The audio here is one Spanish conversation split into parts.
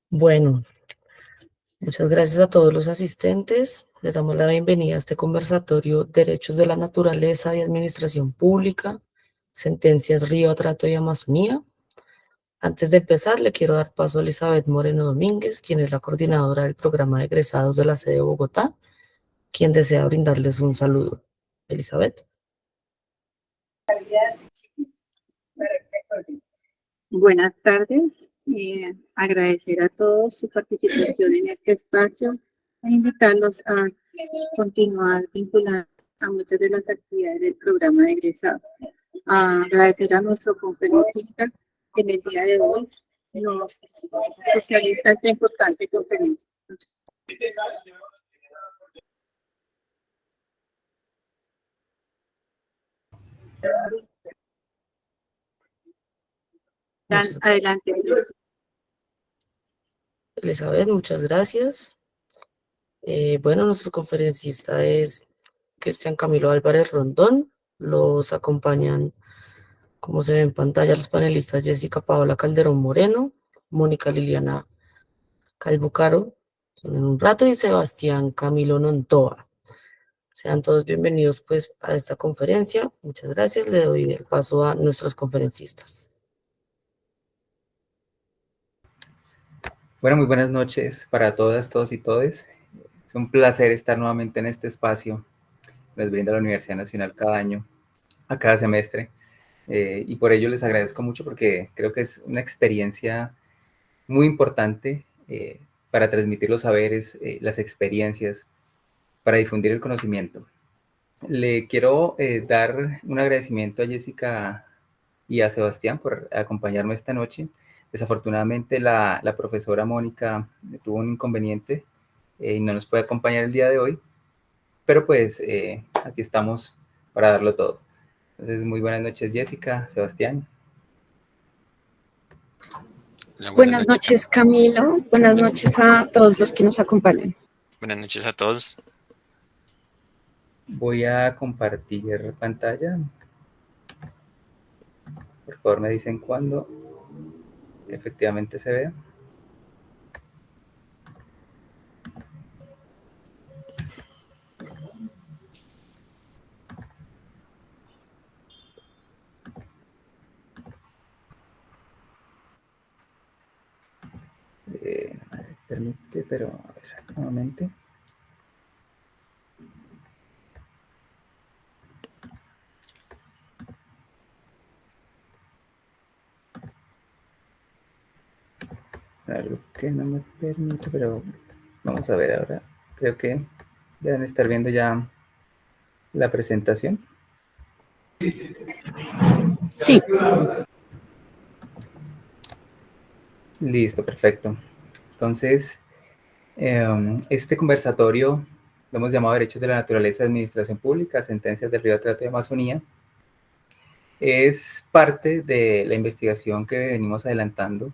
Bueno, muchas gracias a todos los asistentes. Les damos la bienvenida a este conversatorio Derechos de la Naturaleza y Administración Pública, Sentencias Río, Trato y Amazonía. Antes de empezar, le quiero dar paso a Elizabeth Moreno Domínguez, quien es la coordinadora del programa de egresados de la sede de Bogotá, quien desea brindarles un saludo. Elizabeth. Buenas tardes. Agradecer a todos su participación en este espacio e invitarlos a continuar vinculados a muchas de las actividades del programa de egresado. Agradecer a nuestro conferencista que en el día de hoy nos socializa esta importante conferencia. Adelante. Elizabeth, muchas gracias. Bueno, nuestro conferencista es Cristian Camilo Álvarez Rondón. Los acompañan, como se ve en pantalla, los panelistas Jessica Paola Calderón Moreno, Mónica Liliana Calbucaro, en un rato, y Sebastián Camilo Nontoa. Sean todos bienvenidos pues a esta conferencia. Muchas gracias. Le doy el paso a nuestros conferencistas. Bueno, muy buenas noches para todas, todos y todes. Es un placer estar nuevamente en este espacio que les brinda la Universidad Nacional cada año, a cada semestre. Y por ello les agradezco mucho porque creo que es una experiencia muy importante para transmitir los saberes, las experiencias, para difundir el conocimiento. Le quiero dar un agradecimiento a Jessica y a Sebastián por acompañarme esta noche. Desafortunadamente la profesora Mónica tuvo un inconveniente y no nos puede acompañar el día de hoy, pero pues aquí estamos para darlo todo. Entonces, muy buenas noches, Jessica, Sebastián. Buenas noches, Camilo. Buenas noches a todos los que nos acompañan. Buenas noches a todos. Voy a compartir pantalla. Por favor, me dicen cuándo efectivamente se ve. Permite, pero a ver, nuevamente. Algo que no me permite, pero vamos a ver ahora. Creo que deben estar viendo ya la presentación. Sí. Listo, perfecto. Entonces, este conversatorio lo hemos llamado Derechos de la Naturaleza y Administración Pública, Sentencias del Río, Trato y Amazonía. Es parte de la investigación que venimos adelantando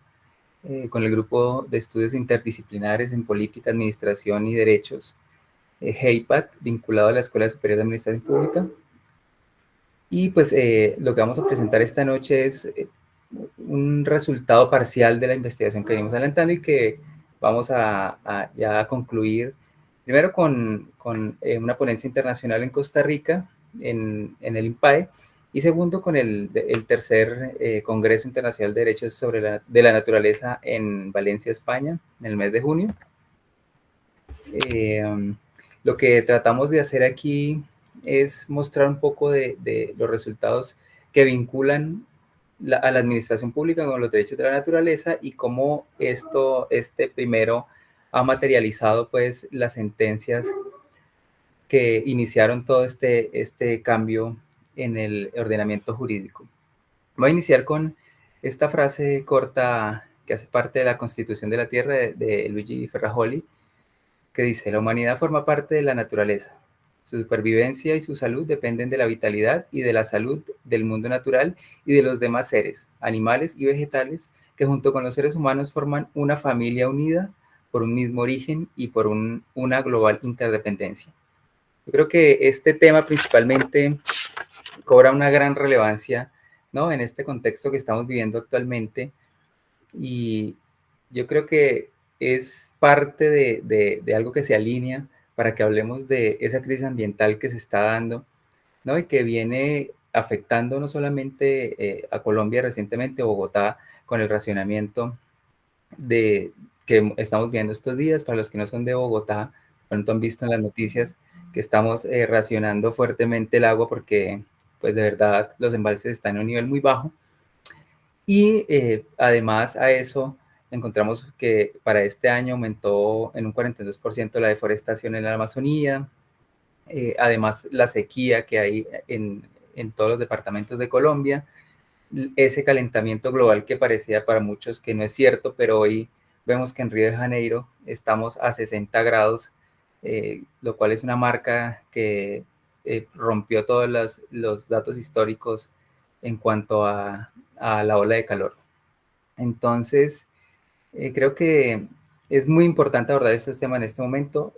con el Grupo de Estudios Interdisciplinares en Política, Administración y Derechos, GEIPAD, vinculado a la Escuela Superior de Administración Pública. Y pues lo que vamos a presentar esta noche es un resultado parcial de la investigación que venimos adelantando y que vamos a ya concluir primero con una ponencia internacional en Costa Rica, en el INPAE, y segundo con el tercer Congreso Internacional de Derechos de la Naturaleza en Valencia, España, en el mes de junio. Lo que tratamos de hacer aquí es mostrar un poco de los resultados que vinculan a la administración pública con los derechos de la naturaleza y cómo este primero ha materializado pues las sentencias que iniciaron todo este cambio en el ordenamiento jurídico. Voy a iniciar con esta frase corta que hace parte de la Constitución de la Tierra de Luigi Ferrajoli, que dice: la humanidad forma parte de la naturaleza. Su supervivencia y su salud dependen de la vitalidad y de la salud del mundo natural y de los demás seres, animales y vegetales, que junto con los seres humanos forman una familia unida por un mismo origen y por una global interdependencia. Yo creo que este tema principalmente cobra una gran relevancia, ¿no?, en este contexto que estamos viviendo actualmente, y yo creo que es parte de algo que se alinea para que hablemos de esa crisis ambiental que se está dando, ¿no? Y que viene afectando no solamente a Colombia recientemente, Bogotá, con el racionamiento que estamos viendo estos días. Para los que no son de Bogotá, pronto han visto en las noticias que estamos racionando fuertemente el agua porque, pues de verdad, los embalses están a un nivel muy bajo. Y además a eso encontramos que para este año aumentó en un 42% la deforestación en la Amazonía. Además, la sequía que hay en todos los departamentos de Colombia, ese calentamiento global que parecía para muchos que no es cierto, pero hoy vemos que en Río de Janeiro estamos a 60 grados, lo cual es una marca que rompió todos los datos históricos en cuanto a la ola de calor. Entonces, creo que es muy importante abordar este tema en este momento,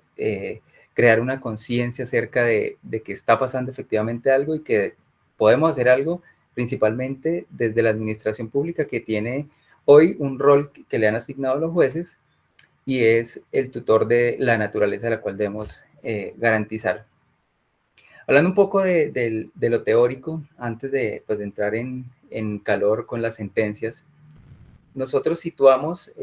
crear una conciencia acerca de que está pasando efectivamente algo y que podemos hacer algo, principalmente desde la administración pública, que tiene hoy un rol que le han asignado los jueces y es el tutor de la naturaleza, la cual debemos garantizar. Hablando un poco de lo teórico, antes de entrar en calor con las sentencias, nosotros situamos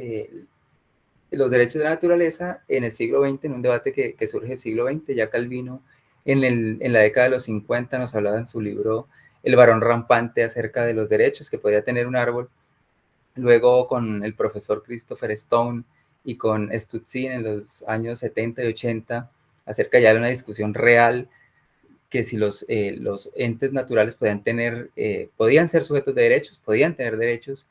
los derechos de la naturaleza en el siglo XX, en un debate que surge en el siglo XX. Ya Calvino, en la década de los 50, nos hablaba en su libro El varón rampante acerca de los derechos que podía tener un árbol. Luego, con el profesor Christopher Stone y con Stutsin en los años 70 y 80, acerca ya de una discusión real que si los entes naturales podían ser sujetos de derechos, podían tener derechos.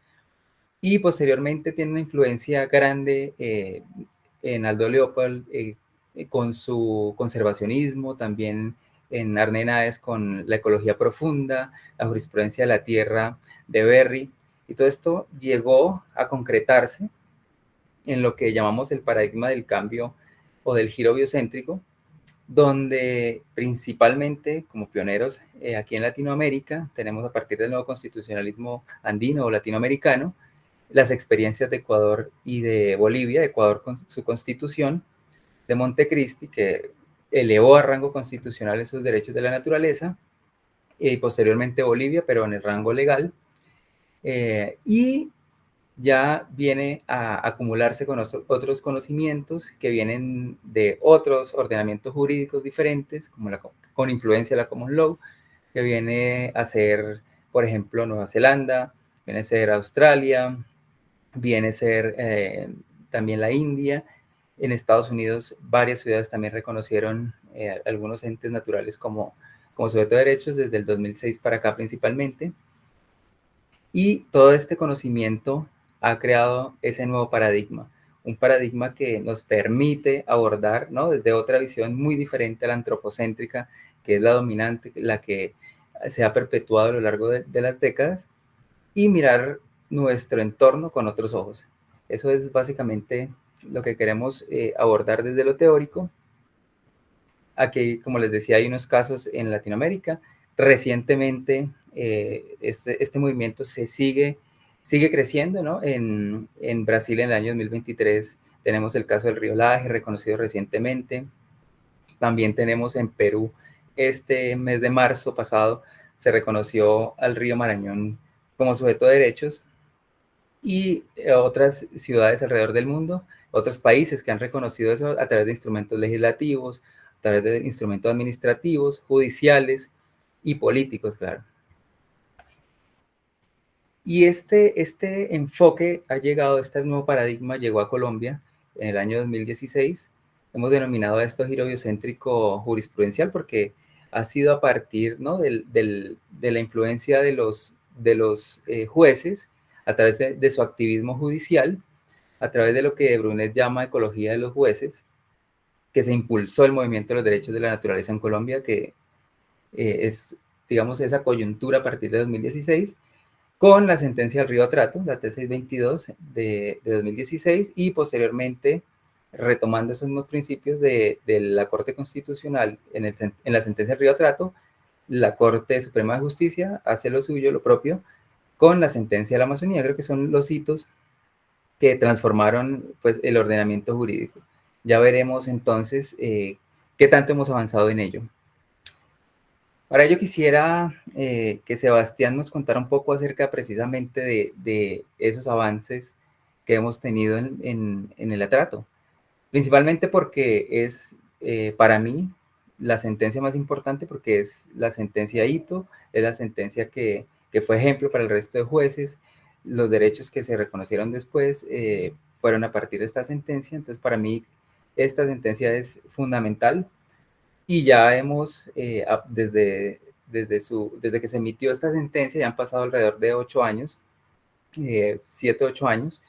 Y posteriormente tiene una influencia grande en Aldo Leopold con su conservacionismo, también en Arne con la ecología profunda, la jurisprudencia de la tierra de Berry, y todo esto llegó a concretarse en lo que llamamos el paradigma del cambio o del giro biocéntrico, donde principalmente como pioneros aquí en Latinoamérica tenemos, a partir del nuevo constitucionalismo andino o latinoamericano, las experiencias de Ecuador y de Bolivia, Ecuador con su constitución, de Montecristi, que elevó a rango constitucional esos derechos de la naturaleza, y posteriormente Bolivia, pero en el rango legal, y ya viene a acumularse con otros conocimientos que vienen de otros ordenamientos jurídicos diferentes, como con influencia de la Common Law, que viene a ser, por ejemplo, Nueva Zelanda, viene a ser Australia, viene a ser también la India. En Estados Unidos varias ciudades también reconocieron algunos entes naturales como sujeto de derechos desde el 2006 para acá principalmente. Y todo este conocimiento ha creado ese nuevo paradigma, un paradigma que nos permite abordar, ¿no?, desde otra visión muy diferente a la antropocéntrica, que es la dominante, la que se ha perpetuado a lo largo de las décadas, y mirar nuestro entorno con otros ojos. Eso es básicamente lo que queremos abordar desde lo teórico. Aquí, como les decía, hay unos casos en Latinoamérica. Recientemente, este movimiento sigue creciendo, ¿no? En Brasil, en el año 2023, tenemos el caso del río Laje, reconocido recientemente. También tenemos en Perú, este mes de marzo pasado, se reconoció al río Marañón como sujeto de derechos, y otras ciudades alrededor del mundo, otros países que han reconocido eso a través de instrumentos legislativos, a través de instrumentos administrativos, judiciales y políticos, claro. Y este enfoque ha llegado, este nuevo paradigma llegó a Colombia en el año 2016. Hemos denominado a esto giro biocéntrico jurisprudencial porque ha sido a partir, ¿no?, de la influencia de los jueces, a través de su activismo judicial, a través de lo que Brunet llama ecología de los jueces, que se impulsó el movimiento de los derechos de la naturaleza en Colombia, que es, digamos, esa coyuntura a partir de 2016, con la sentencia del Río Atrato, la T622 de 2016, y posteriormente, retomando esos mismos principios de la Corte Constitucional en la sentencia del Río Atrato, la Corte Suprema de Justicia hace lo suyo, lo propio, con la sentencia de la Amazonía. Creo que son los hitos que transformaron pues, el ordenamiento jurídico. Ya veremos entonces qué tanto hemos avanzado en ello. Para ello quisiera que Sebastián nos contara un poco acerca precisamente de esos avances que hemos tenido en el atrato. Principalmente porque es para mí la sentencia más importante, porque es la sentencia Ito, es la sentencia que fue ejemplo para el resto de jueces. Los derechos que se reconocieron después fueron a partir de esta sentencia. Entonces, para mí, esta sentencia es fundamental y ya hemos, desde que se emitió esta sentencia, ya han pasado alrededor de 8 años, 7, 8 años,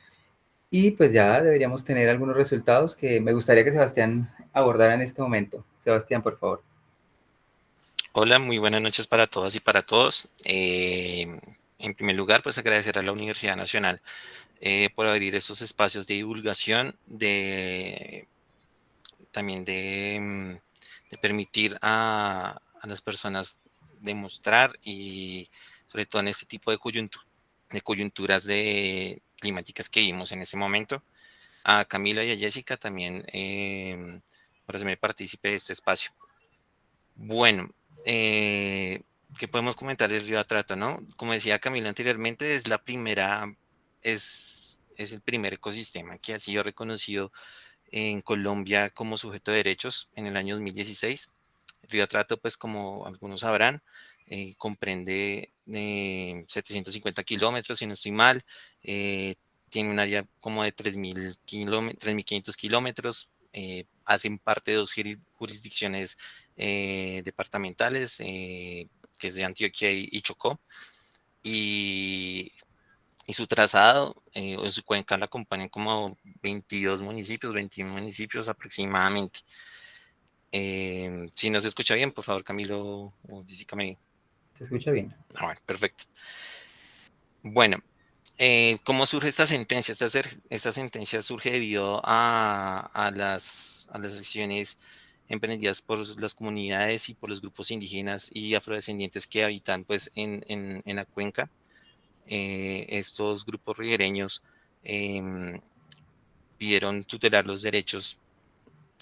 y pues ya deberíamos tener algunos resultados que me gustaría que Sebastián abordara en este momento. Sebastián, por favor. Hola, muy buenas noches para todas y para todos. En primer lugar, pues agradecer a la Universidad Nacional por abrir estos espacios de divulgación, también de permitir a las personas demostrar y sobre todo en este tipo de coyunturas climáticas que vimos en ese momento. A Camila y a Jessica también por hacerme partícipe de este espacio. Bueno, ¿qué podemos comentar del río Atrato, no? Como decía Camila anteriormente, es el primer ecosistema que ha sido reconocido en Colombia como sujeto de derechos en el año 2016. El río Atrato, pues como algunos sabrán, comprende 750 kilómetros, si no estoy mal, tiene un área como de 3.500 kilómetros, hacen parte de 2 jurisdicciones departamentales, que es de Antioquia y Chocó, y su trazado o su cuenca la acompañan como 22 municipios, 21 municipios aproximadamente. Si no se escucha bien, por favor, Camilo o Jessica me... ¿Se escucha bien? Bueno, perfecto. Bueno, ¿cómo surge esta sentencia? Esta sentencia surge debido a las acciones emprendidas por las comunidades y por los grupos indígenas y afrodescendientes que habitan pues, en la cuenca. Estos grupos ribereños pidieron tutelar los derechos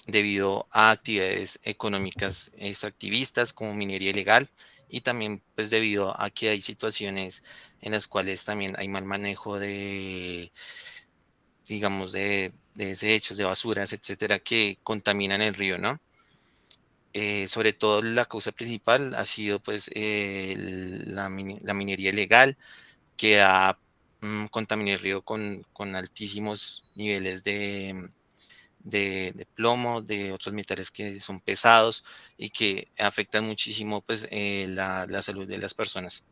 debido a actividades económicas extractivistas como minería ilegal y también pues debido a que hay situaciones en las cuales también hay mal manejo digamos, de desechos, de basuras, etcétera, que contaminan el río, ¿no? Sobre todo la causa principal ha sido pues la minería ilegal que ha contaminado el río con altísimos niveles de plomo, de otros metales que son pesados y que afectan muchísimo pues, la salud de las personas.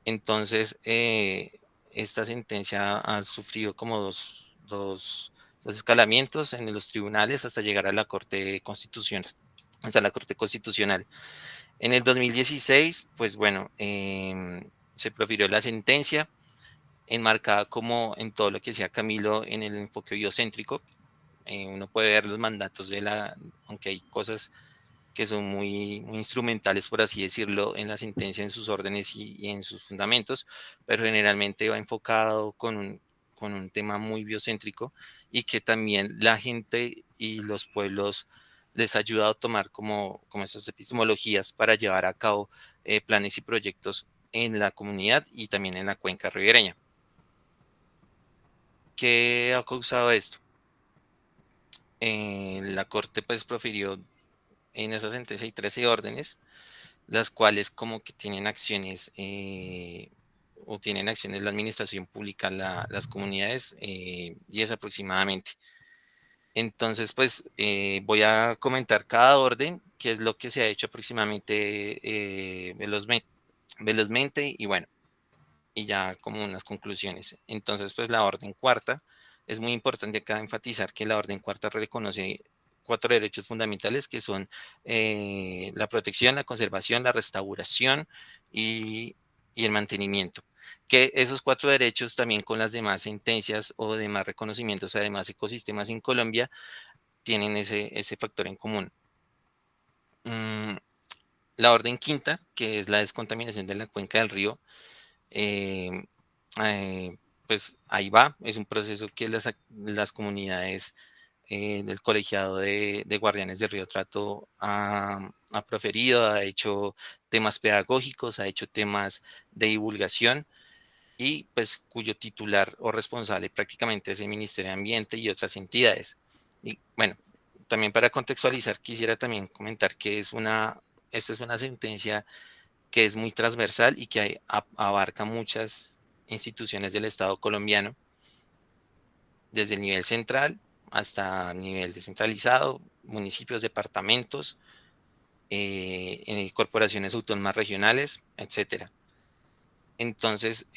Entonces, esta sentencia ha sufrido como dos escalamientos en los tribunales hasta llegar a la Corte Constitucional. O sea, la Corte Constitucional. En el 2016, pues bueno, se profirió la sentencia enmarcada como en todo lo que decía Camilo en el enfoque biocéntrico. Uno puede ver los mandatos aunque hay cosas que son muy instrumentales, por así decirlo, en la sentencia, en sus órdenes y en sus fundamentos, pero generalmente va enfocado con un tema muy biocéntrico y que también la gente y los pueblos les ha ayudado a tomar como esas epistemologías para llevar a cabo planes y proyectos en la comunidad y también en la cuenca ribereña. ¿Qué ha causado esto? La Corte pues profirió en esa sentencia hay 13 órdenes, las cuales como que tienen acciones o tienen acciones la administración pública, las comunidades, 10 aproximadamente. Entonces, pues voy a comentar cada orden, qué es lo que se ha hecho aproximadamente velozmente y bueno, y ya como unas conclusiones. Entonces, pues la orden cuarta, es muy importante acá enfatizar que la orden cuarta reconoce 4 derechos fundamentales que son la protección, la conservación, la restauración y el mantenimiento. Que esos 4 derechos también con las demás sentencias o demás reconocimientos, además ecosistemas en Colombia, tienen ese factor en común. La orden quinta, que es la descontaminación de la cuenca del río, eh, pues ahí va, es un proceso que las comunidades del colegiado de guardianes del Río Trato ha proferido, ha hecho temas pedagógicos, ha hecho temas de divulgación y pues cuyo titular o responsable prácticamente es el Ministerio de Ambiente y otras entidades. Y bueno, también para contextualizar, quisiera también comentar que esta es una sentencia que es muy transversal y que abarca muchas instituciones del Estado colombiano, desde el nivel central hasta nivel descentralizado, municipios, departamentos, corporaciones autónomas regionales, etcétera. Entonces,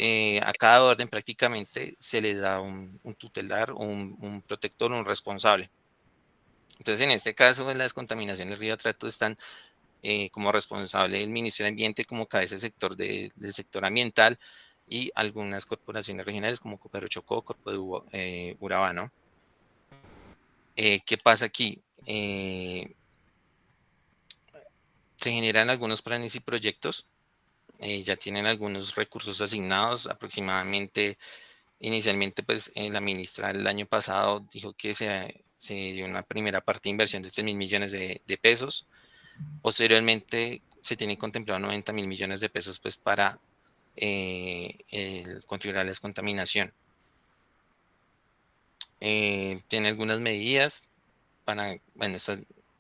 a cada orden prácticamente se le da un tutelar, un protector, un responsable. Entonces, en este caso, en las contaminaciones del río Atrato están como responsable el Ministerio de Ambiente, como cabeza del sector del sector ambiental y algunas corporaciones regionales como Copero Chocó, Corpo de Urabá, ¿no? ¿Qué pasa aquí? Se generan algunos planes y proyectos, ya tienen algunos recursos asignados, aproximadamente, inicialmente, pues la ministra el año pasado dijo que se dio una primera parte de inversión de 3.000 millones de pesos. Posteriormente se tienen contemplado 90.000 millones de pesos pues para contribuir a la descontaminación. Tiene algunas medidas bueno,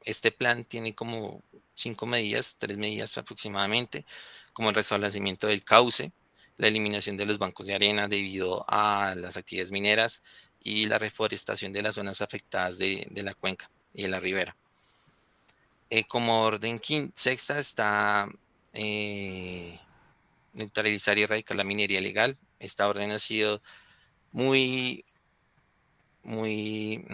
este plan tiene como 5 medidas, 3 medidas aproximadamente, como el restablecimiento del cauce, la eliminación de los bancos de arena debido a las actividades mineras y la reforestación de las zonas afectadas de la cuenca y de la ribera. Como orden sexta está neutralizar y erradicar la minería ilegal. Esta orden ha sido muy, muy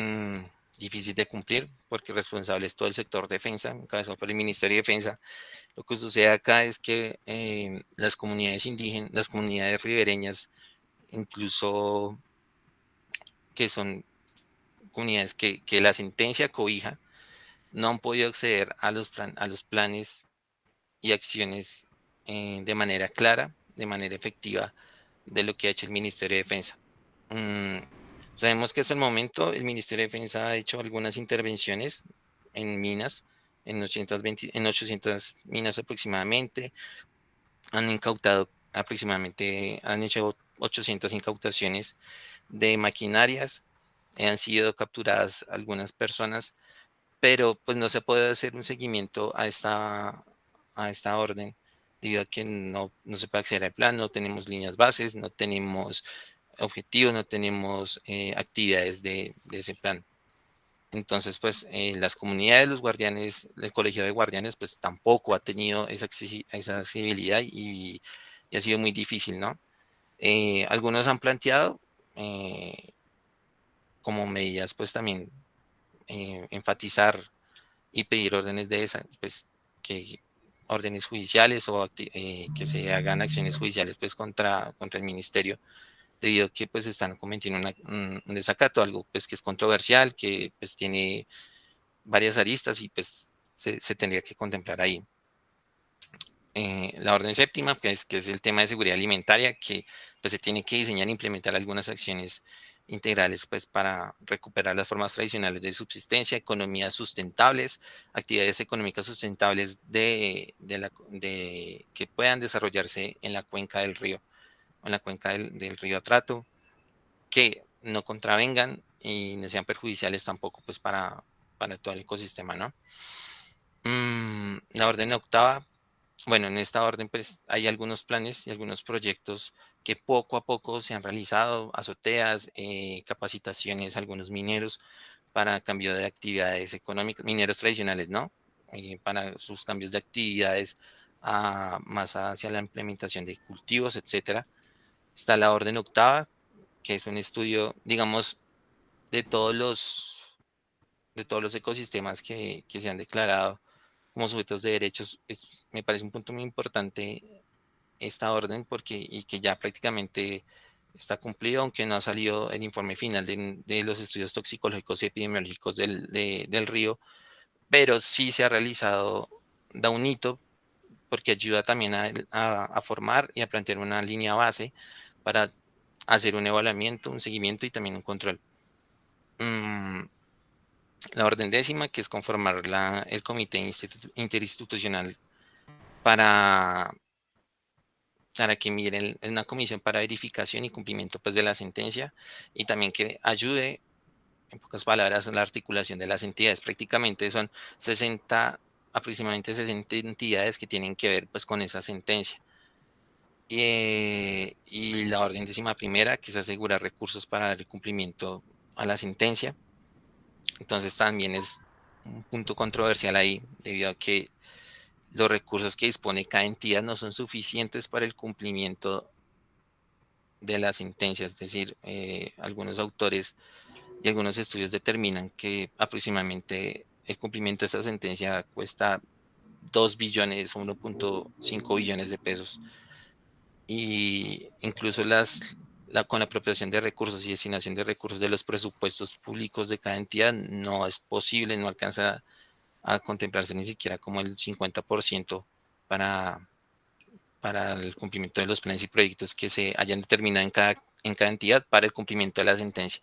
difícil de cumplir porque responsable es todo el sector defensa, encabezado por el Ministerio de Defensa. Lo que sucede acá es que las comunidades indígenas, las comunidades ribereñas, incluso que son comunidades que la sentencia cobija, no han podido acceder a los planes y acciones de manera clara, de manera efectiva, de lo que ha hecho el Ministerio de Defensa. Mm, Sabemos que hasta el momento el Ministerio de Defensa ha hecho algunas intervenciones en minas, en 800 minas aproximadamente, han incautado aproximadamente, han hecho 800 incautaciones de maquinarias, han sido capturadas algunas personas, pero pues no se puede hacer un seguimiento a esta orden debido a que no se puede acceder al plan, no tenemos líneas bases, no tenemos objetivos, no tenemos actividades de ese plan. Entonces, pues las comunidades, los guardianes, el colegio de guardianes, pues tampoco ha tenido esa accesibilidad y ha sido muy difícil, ¿no? Algunos han planteado como medidas, pues también enfatizar y pedir órdenes de esa, pues que órdenes judiciales o que se hagan acciones judiciales pues contra el ministerio, debido a que pues están cometiendo un desacato, algo pues que es controversial, que pues tiene varias aristas y pues se tendría que contemplar ahí. La orden séptima, pues, que es el tema de seguridad alimentaria, que pues, se tiene que diseñar e implementar algunas acciones integrales pues, para recuperar las formas tradicionales de subsistencia, economías sustentables, actividades económicas sustentables que puedan desarrollarse en la cuenca del río, en la cuenca del río Atrato, que no contravengan y no sean perjudiciales tampoco pues, para todo el ecosistema, ¿no? La orden octava, bueno, en esta orden pues hay algunos planes y algunos proyectos que poco a poco se han realizado, azoteas, capacitaciones a algunos mineros para cambio de actividades económicas, mineros tradicionales, ¿no? Para sus cambios de actividades más hacia la implementación de cultivos, etcétera. Está la orden octava, que es un estudio, digamos, de todos los, de todos los ecosistemas que se han declarado como sujetos de derechos. Me parece un punto muy importante esta orden y que ya prácticamente está cumplido, aunque no ha salido el informe final de los estudios toxicológicos y epidemiológicos del río, pero sí se ha realizado, da un hito, porque ayuda también a formar y a plantear una línea base para hacer un evaluamiento, un seguimiento y también un control. La orden 10ª, que es conformar el comité interinstitucional para que miren una comisión para verificación y cumplimiento pues, de la sentencia, y también que ayude, en pocas palabras, en la articulación de las entidades. Prácticamente son aproximadamente 60 entidades que tienen que ver pues, con esa sentencia. Y la orden 11ª, que es asegurar recursos para dar cumplimiento a la sentencia. Entonces también es un punto controversial ahí, debido a que los recursos que dispone cada entidad no son suficientes para el cumplimiento de la sentencia. Es decir, algunos autores y algunos estudios determinan que aproximadamente el cumplimiento de esta sentencia cuesta 2 billones, 1.5 billones de pesos. Y incluso con la apropiación de recursos y destinación de recursos de los presupuestos públicos de cada entidad no es posible, no alcanza a contemplarse ni siquiera como el 50% para, para el cumplimiento de los planes y proyectos que se hayan determinado en cada entidad para el cumplimiento de la sentencia.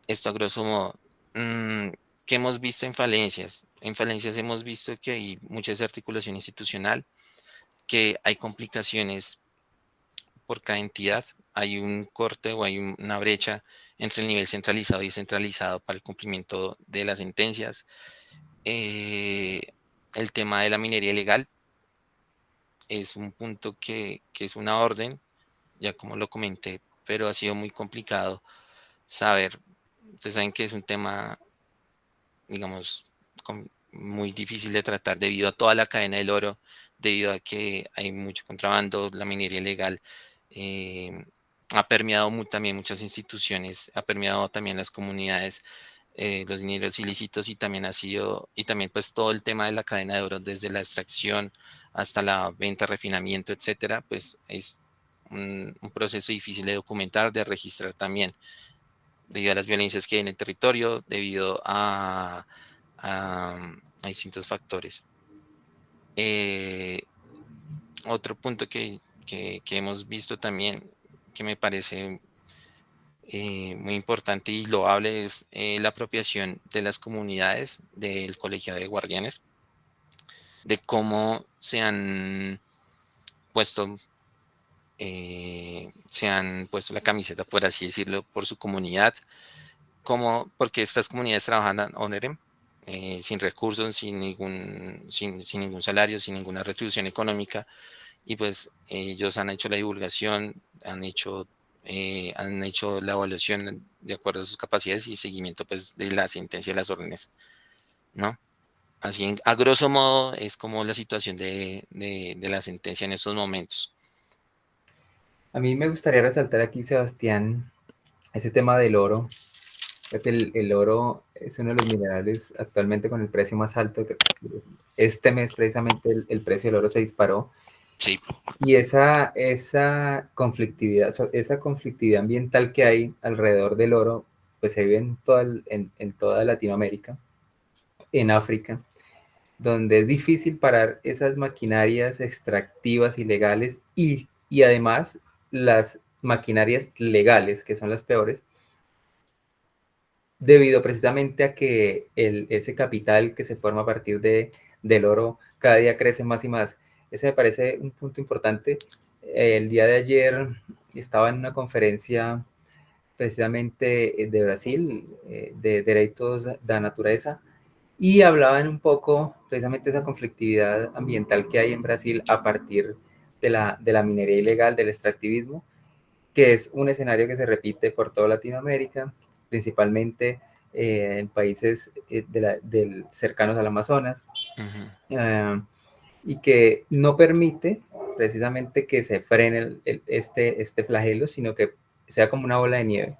Esto a grosso modo. ¿Qué hemos visto en falencias? En falencias hemos visto que hay mucha desarticulación institucional, que hay complicaciones por cada entidad, hay un corte o hay una brecha entre el nivel centralizado y descentralizado para el cumplimiento de las sentencias. El tema de la minería ilegal es un punto que es una orden, ya como lo comenté, pero ha sido muy complicado saber. Ustedes saben que es un tema, digamos, muy difícil de tratar debido a toda la cadena del oro, debido a que hay mucho contrabando, la minería ilegal ha permeado también muchas instituciones, ha permeado también las comunidades, los dineros ilícitos, y también y también pues todo el tema de la cadena de oro, desde la extracción hasta la venta, refinamiento, etcétera, pues es un proceso difícil de documentar, de registrar también, debido a las violencias que hay en el territorio, debido a distintos factores. Otro punto que hemos visto también, que me parece muy importante y loable, es la apropiación de las comunidades del colegiado de guardianes, de cómo se han puesto la camiseta, por así decirlo, por su comunidad, porque estas comunidades trabajan ad honorem, sin recursos, sin ningún salario, sin ninguna retribución económica, y pues ellos han hecho la divulgación, han hecho la evaluación de acuerdo a sus capacidades y seguimiento pues de la sentencia de las órdenes, ¿no? Así, a grosso modo, es como la situación de la sentencia en estos momentos. A mí me gustaría resaltar aquí, Sebastián, ese tema del oro. El oro es uno de los minerales actualmente con el precio más alto. Este mes precisamente el precio del oro se disparó. Sí. Y esa conflictividad ambiental que hay alrededor del oro, pues se vive en toda Latinoamérica, en África, donde es difícil parar esas maquinarias extractivas ilegales y además las maquinarias legales, que son las peores, debido precisamente a que ese capital que se forma a partir del oro cada día crece más y más. Ese me parece un punto importante. El día de ayer estaba en una conferencia precisamente de Brasil, de Derechos da Natureza, y hablaban un poco precisamente de esa conflictividad ambiental que hay en Brasil a partir de la minería ilegal, del extractivismo, que es un escenario que se repite por toda Latinoamérica, principalmente en países cercanos al Amazonas, y que no permite precisamente que se frene este flagelo, sino que sea como una bola de nieve.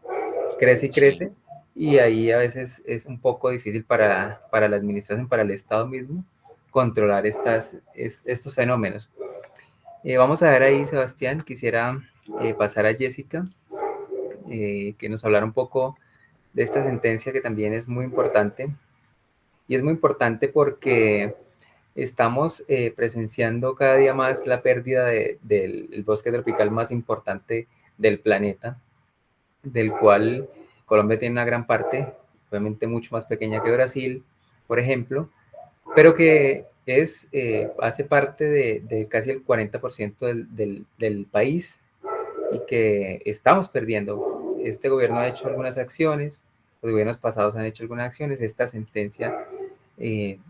Crece y crece, sí. Y ahí a veces es un poco difícil para la administración, para el Estado mismo, controlar estos fenómenos. Vamos a ver ahí, Sebastián, quisiera pasar a Jessica, que nos hablara un poco de esta sentencia, que también es muy importante. Y es muy importante porque estamos presenciando cada día más la pérdida del bosque tropical más importante del planeta, del cual Colombia tiene una gran parte, obviamente mucho más pequeña que Brasil, por ejemplo, pero que hace parte de casi el 40% del país y que estamos perdiendo. Este gobierno ha hecho algunas acciones, los gobiernos pasados han hecho algunas acciones, esta sentencia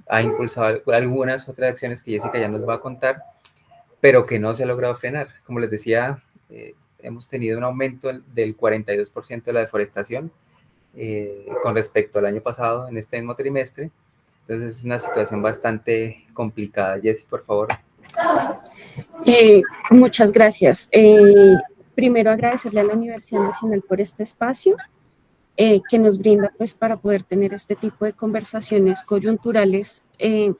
ha impulsado algunas otras acciones que Jessica ya nos va a contar, pero que no se ha logrado frenar. Como les decía, hemos tenido un aumento del 42% de la deforestación con respecto al año pasado en este mismo trimestre. Entonces es una situación bastante complicada. Jessy, por favor. Muchas gracias. Primero agradecerle a la Universidad Nacional por este espacio que nos brinda pues para poder tener este tipo de conversaciones coyunturales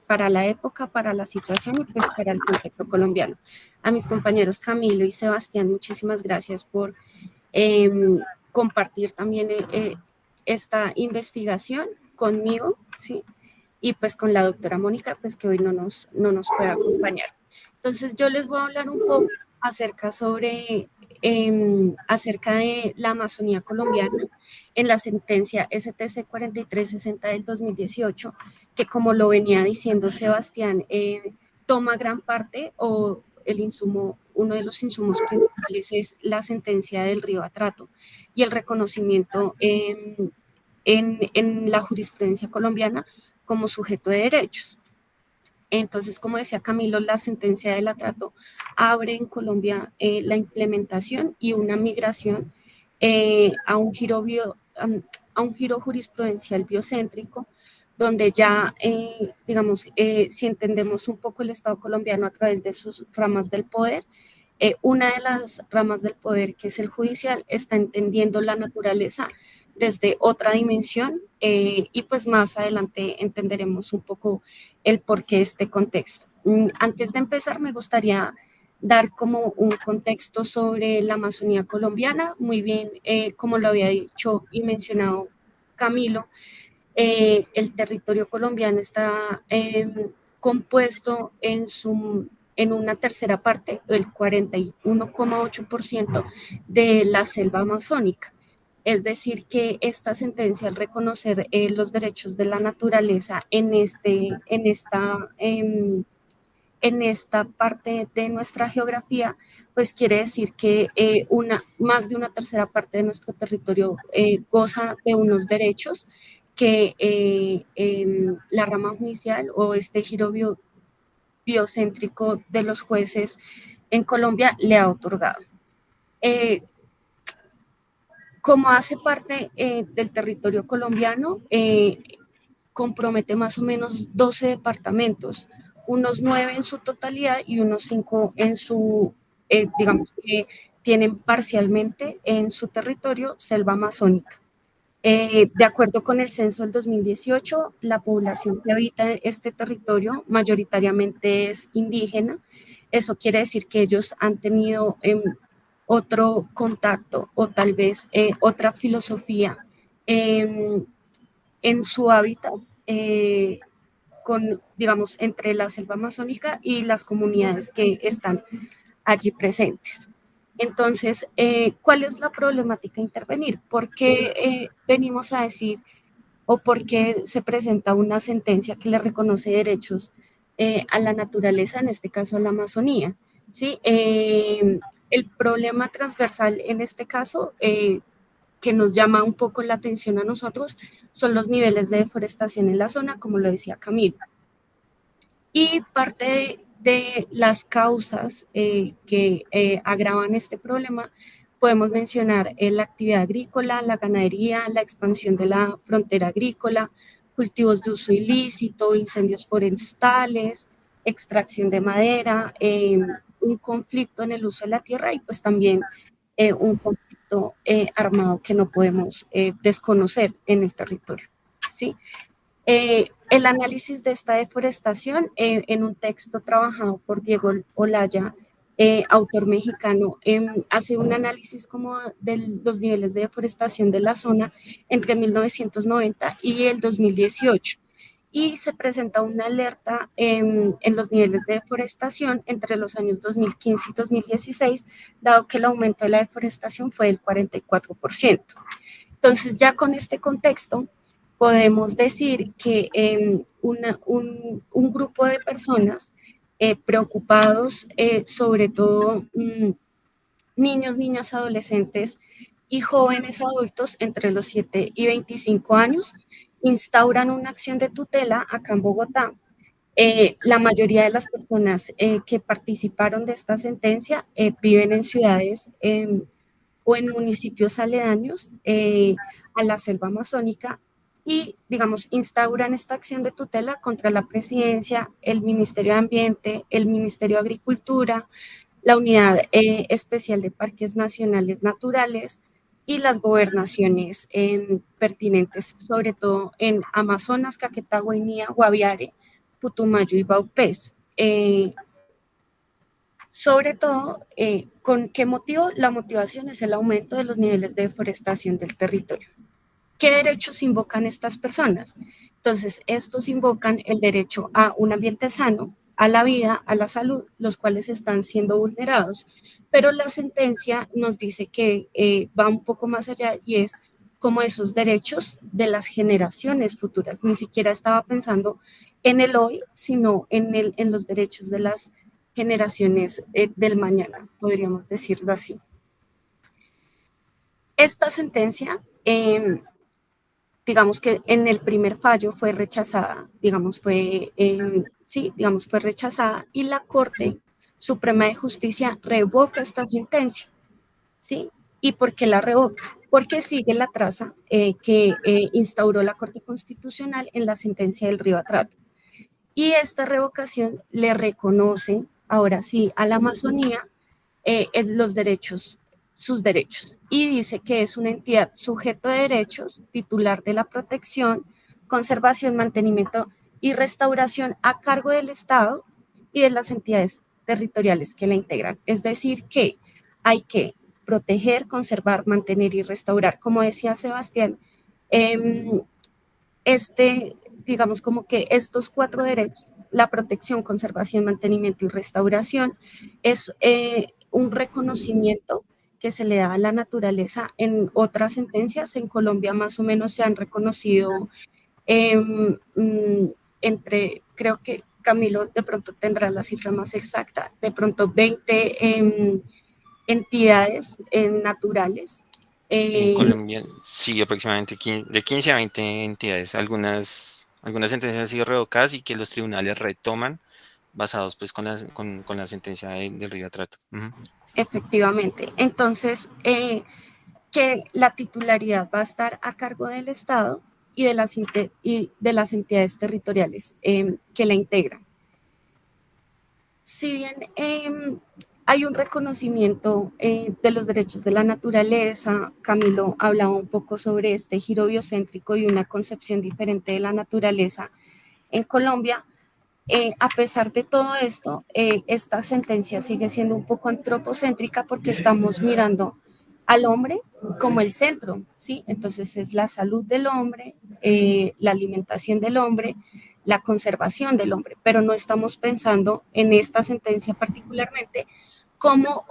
para la época, para la situación y pues para el contexto colombiano. A mis compañeros Camilo y Sebastián, muchísimas gracias por compartir también esta investigación conmigo, ¿sí? Y pues con la doctora Mónica, pues que hoy no nos puede acompañar. Entonces yo les voy a hablar un poco acerca de la Amazonía colombiana en la sentencia STC 4360 del 2018, que como lo venía diciendo Sebastián, toma gran parte o uno de los insumos principales es la sentencia del Río Atrato y el reconocimiento en la jurisprudencia colombiana como sujeto de derechos. Entonces, como decía Camilo, la sentencia del Atrato abre en Colombia la implementación y una migración a un giro jurisprudencial biocéntrico, donde ya, si entendemos un poco el Estado colombiano a través de sus ramas del poder, una de las ramas del poder, que es el judicial, está entendiendo la naturaleza desde otra dimensión y pues más adelante entenderemos un poco el porqué de este contexto. Antes de empezar, me gustaría dar como un contexto sobre la Amazonía colombiana. Muy bien, como lo había dicho y mencionado Camilo, el territorio colombiano está compuesto en una tercera parte, el 41,8% de la selva amazónica. Es decir, que esta sentencia, al reconocer los derechos de la naturaleza en esta parte de nuestra geografía, pues quiere decir que más de una tercera parte de nuestro territorio goza de unos derechos que la rama judicial o este giro biocéntrico de los jueces en Colombia le ha otorgado. Como hace parte del territorio colombiano, compromete más o menos 12 departamentos, unos 9 en su totalidad y unos 5 en su, digamos que tienen parcialmente en su territorio selva amazónica. De acuerdo con el censo del 2018, la población que habita este territorio mayoritariamente es indígena. Eso quiere decir que ellos han tenido otro contacto o tal vez otra filosofía en su hábitat entre la selva amazónica y las comunidades que están allí presentes. Entonces, ¿cuál es la problemática a intervenir? ¿Por qué venimos a decir o por qué se presenta una sentencia que le reconoce derechos a la naturaleza, en este caso a la Amazonía? ¿Sí? El problema transversal en este caso, que nos llama un poco la atención a nosotros, son los niveles de deforestación en la zona, como lo decía Camilo. Y parte de las causas que agravan este problema, podemos mencionar la actividad agrícola, la ganadería, la expansión de la frontera agrícola, cultivos de uso ilícito, incendios forestales, extracción de madera, un conflicto en el uso de la tierra y pues también un conflicto armado que no podemos desconocer en el territorio, ¿sí? El análisis de esta deforestación en un texto trabajado por Diego Olaya, autor mexicano, hace un análisis como de los niveles de deforestación de la zona entre 1990 y el 2018 y se presenta una alerta en los niveles de deforestación entre los años 2015 y 2016, dado que el aumento de la deforestación fue del 44%. Entonces, ya con este contexto, podemos decir que un grupo de personas preocupados, sobre todo niños, niñas, adolescentes y jóvenes adultos entre los 7 y 25 años, instauran una acción de tutela acá en Bogotá. La mayoría de las personas que participaron de esta sentencia viven en ciudades o en municipios aledaños a la selva amazónica y, digamos, instauran esta acción de tutela contra la presidencia, el Ministerio de Ambiente, el Ministerio de Agricultura, la Unidad Especial de Parques Nacionales Naturales y las gobernaciones pertinentes, sobre todo en Amazonas, Caquetá, Guainía, Guaviare, Putumayo y Vaupés. Sobre todo, ¿con qué motivo? La motivación es el aumento de los niveles de deforestación del territorio. ¿Qué derechos invocan estas personas? Entonces, estos invocan el derecho a un ambiente sano, a la vida, a la salud, los cuales están siendo vulnerados. Pero la sentencia nos dice que va un poco más allá y es como esos derechos de las generaciones futuras. Ni siquiera estaba pensando en el hoy, sino en los derechos de las generaciones del mañana, podríamos decirlo así. Esta sentencia, digamos que en el primer fallo fue rechazada, fue rechazada y la Corte Suprema de Justicia revoca esta sentencia, ¿sí? ¿Y por qué la revoca? Porque sigue la traza que instauró la Corte Constitucional en la sentencia del Río Atrato. Y esta revocación le reconoce, ahora sí, a la Amazonía los derechos, sus derechos, y dice que es una entidad sujeto de derechos, titular de la protección, conservación, mantenimiento y restauración a cargo del Estado y de las entidades territoriales que la integran. Es decir, que hay que proteger, conservar, mantener y restaurar, como decía Sebastián, digamos como que estos 4 derechos, la protección, conservación, mantenimiento y restauración, es un reconocimiento que se le da a la naturaleza en otras sentencias. En Colombia más o menos se han reconocido creo que Camilo de pronto tendrá la cifra más exacta, de pronto 20 entidades naturales. En Colombia, sí, aproximadamente de 15 a 20 entidades. Algunas sentencias han sido revocadas y que los tribunales retoman basados pues con la sentencia del Río Atrato. Efectivamente. Entonces, que la titularidad va a estar a cargo del Estado y de las entidades territoriales que la integran. Si bien hay un reconocimiento de los derechos de la naturaleza, Camilo hablaba un poco sobre este giro biocéntrico y una concepción diferente de la naturaleza en Colombia. A pesar de todo esto, esta sentencia sigue siendo un poco antropocéntrica porque estamos mirando al hombre como el centro, ¿sí? Entonces es la salud del hombre, la alimentación del hombre, la conservación del hombre, pero no estamos pensando en esta sentencia particularmente como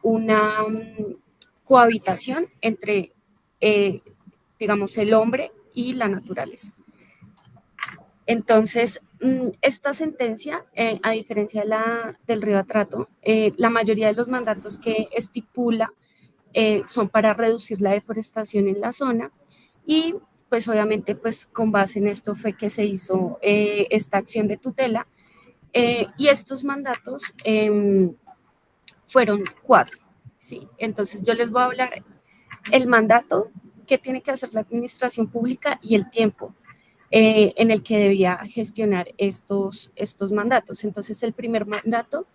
una cohabitación entre, digamos, el hombre y la naturaleza. Entonces, esta sentencia, a diferencia del Río Atrato, la mayoría de los mandatos que estipula son para reducir la deforestación en la zona y pues obviamente pues con base en esto fue que se hizo esta acción de tutela y estos mandatos fueron 4, ¿sí? Entonces yo les voy a hablar el mandato que tiene que hacer la administración pública y el tiempo en el que debía gestionar estos mandatos. Entonces, el primer mandato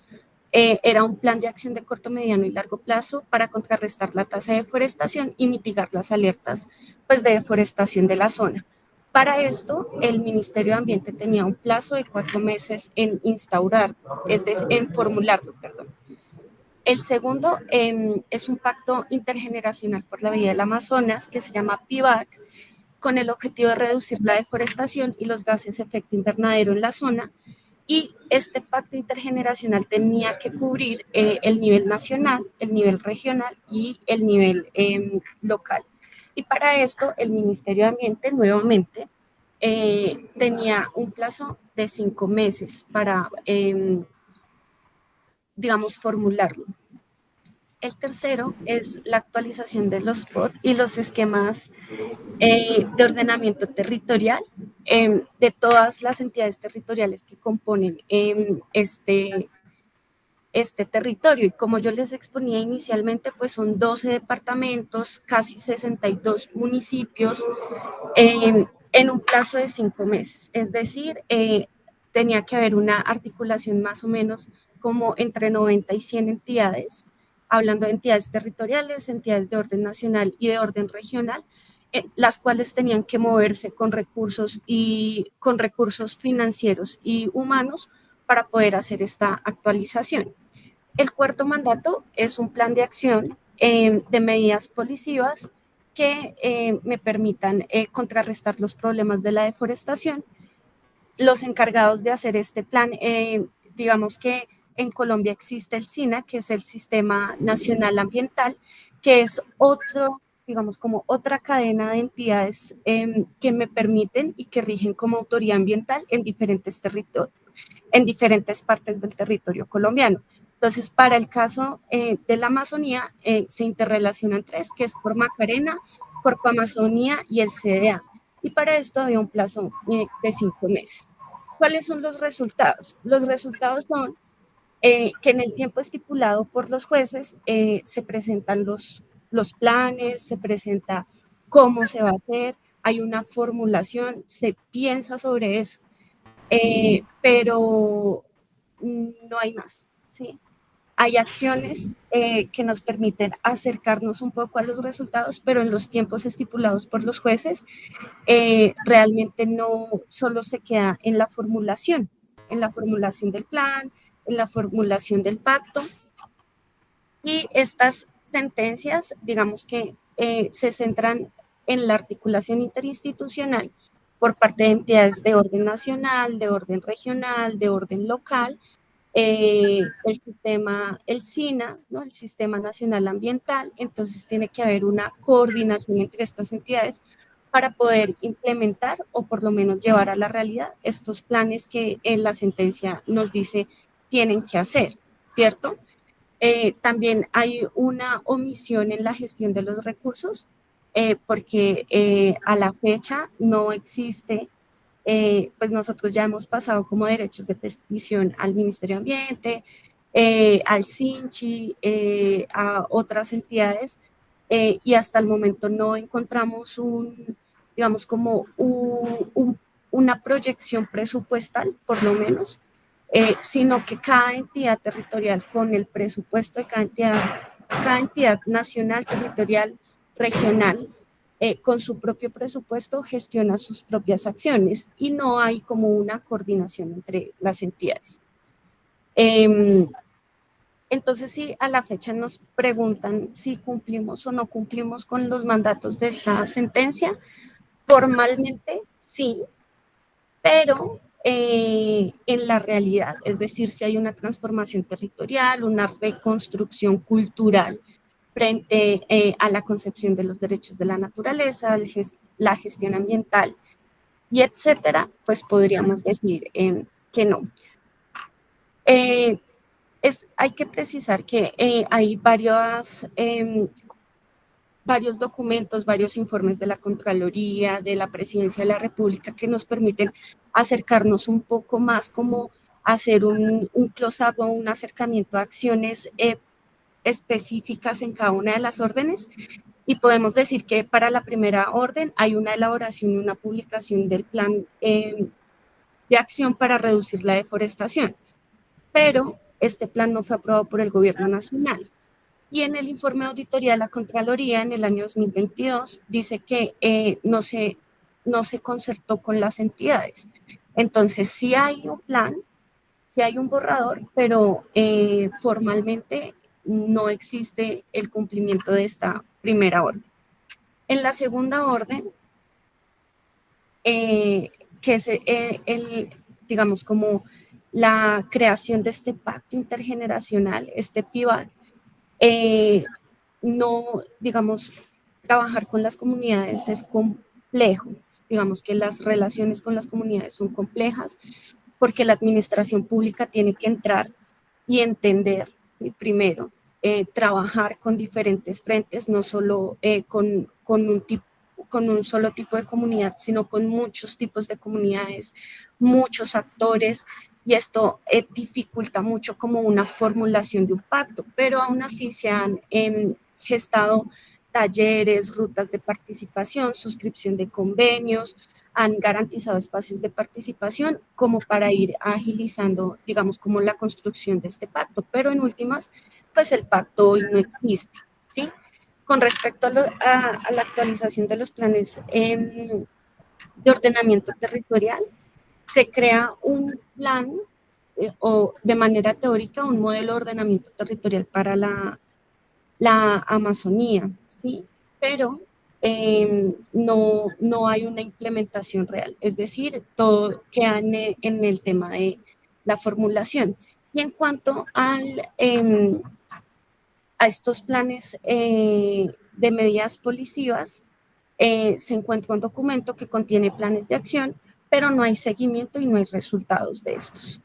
era un plan de acción de corto, mediano y largo plazo para contrarrestar la tasa de deforestación y mitigar las alertas pues, de deforestación de la zona. Para esto, el Ministerio de Ambiente tenía un plazo de 4 meses en en formularlo, perdón. El segundo es un pacto intergeneracional por la vida del Amazonas que se llama PIVAC, con el objetivo de reducir la deforestación y los gases de efecto invernadero en la zona, y este pacto intergeneracional tenía que cubrir el nivel nacional, el nivel regional y el nivel local. Y para esto el Ministerio de Ambiente nuevamente tenía un plazo de 5 meses para, digamos, formularlo. El tercero es la actualización de los POT y los esquemas de ordenamiento territorial de todas las entidades territoriales que componen este territorio. Y como yo les exponía inicialmente, pues son 12 departamentos, casi 62 municipios, en un plazo de 5 meses. Es decir, tenía que haber una articulación más o menos como entre 90 y 100 entidades, hablando de entidades territoriales, entidades de orden nacional y de orden regional, las cuales tenían que moverse con recursos financieros y humanos para poder hacer esta actualización. El cuarto mandato es un plan de acción de medidas policivas que me permitan contrarrestar los problemas de la deforestación. Los encargados de hacer este plan, digamos que en Colombia existe el SINA, que es el Sistema Nacional Ambiental, que es digamos, como otra cadena de entidades que me permiten y que rigen como autoridad ambiental en diferentes territorios, en diferentes partes del territorio colombiano. Entonces, para el caso de la Amazonía, se interrelacionan tres, que es por Macarena, Corpo Amazonía y el CDA. Y para esto había un plazo de 5 meses. ¿Cuáles son los resultados? Los resultados son que en el tiempo estipulado por los jueces se presentan los planes, se presenta cómo se va a hacer, hay una formulación, se piensa sobre eso, pero no hay más, ¿sí? Hay acciones que nos permiten acercarnos un poco a los resultados, pero en los tiempos estipulados por los jueces, realmente no solo se queda en la formulación del plan, en la formulación del pacto. Y estas sentencias, digamos que se centran en la articulación interinstitucional por parte de entidades de orden nacional, de orden regional, de orden local, el SINA, ¿no? El Sistema Nacional Ambiental. Entonces tiene que haber una coordinación entre estas entidades para poder implementar o por lo menos llevar a la realidad estos planes que en la sentencia nos dice tienen que hacer, ¿cierto? También hay una omisión en la gestión de los recursos porque a la fecha no existe, pues nosotros ya hemos pasado como derechos de petición al Ministerio de Ambiente, al SINCHI, a otras entidades y hasta el momento no encontramos digamos como una proyección presupuestal, por lo menos, sino que cada entidad territorial con el presupuesto de cada entidad nacional, territorial, regional, con su propio presupuesto gestiona sus propias acciones y no hay como una coordinación entre las entidades. Entonces, si a la fecha nos preguntan si cumplimos o no cumplimos con los mandatos de esta sentencia, formalmente sí, pero en la realidad, es decir, si hay una transformación territorial, una reconstrucción cultural frente a la concepción de los derechos de la naturaleza, la gestión ambiental y etcétera, pues podríamos decir que no. Hay que precisar que hay varios documentos, varios informes de la Contraloría, de la Presidencia de la República que nos permiten acercarnos un poco más, como hacer un close-up o un acercamiento a acciones específicas en cada una de las órdenes. Y podemos decir que para la primera orden hay una elaboración y una publicación del plan de acción para reducir la deforestación, pero este plan no fue aprobado por el Gobierno Nacional. Y en el informe de auditoría de la Contraloría en el año 2022 dice que no se concertó con las entidades. Entonces, sí hay un plan, sí hay un borrador, pero formalmente no existe el cumplimiento de esta primera orden. En la segunda orden, que es digamos, como la creación de este pacto intergeneracional, este PIVAC, no, digamos, trabajar con las comunidades es complejo. Digamos que las relaciones con las comunidades son complejas porque la administración pública tiene que entrar y entender, ¿sí? Primero, trabajar con diferentes frentes, no solo con un solo tipo de comunidad, sino con muchos tipos de comunidades, muchos actores, y esto dificulta mucho como una formulación de un pacto, pero aún así se han gestado talleres, rutas de participación, suscripción de convenios, han garantizado espacios de participación como para ir agilizando, digamos, como la construcción de este pacto, pero en últimas, pues el pacto hoy no existe, ¿sí? Con respecto a la actualización de los planes de ordenamiento territorial, se crea un plan o de manera teórica un modelo de ordenamiento territorial para la Amazonía, ¿sí? Pero no hay una implementación real, es decir, todo queda en el tema de la formulación. Y en cuanto a estos planes de medidas policivas, se encuentra un documento que contiene planes de acción, pero no hay seguimiento y no hay resultados de estos.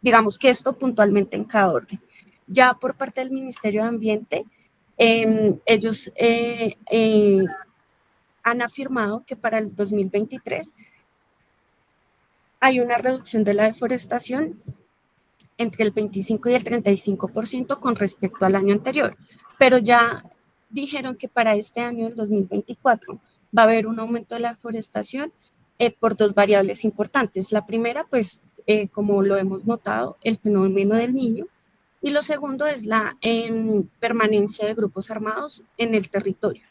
Digamos que esto puntualmente en cada orden. Ya por parte del Ministerio de Ambiente, ellos han afirmado que para el 2023 hay una reducción de la deforestación entre el 25 y el 35% con respecto al año anterior, pero ya dijeron que para este año, el 2024, va a haber un aumento de la deforestación por dos variables importantes. La primera, pues, como lo hemos notado, el fenómeno del Niño, y lo segundo es la permanencia de grupos armados en el territorio.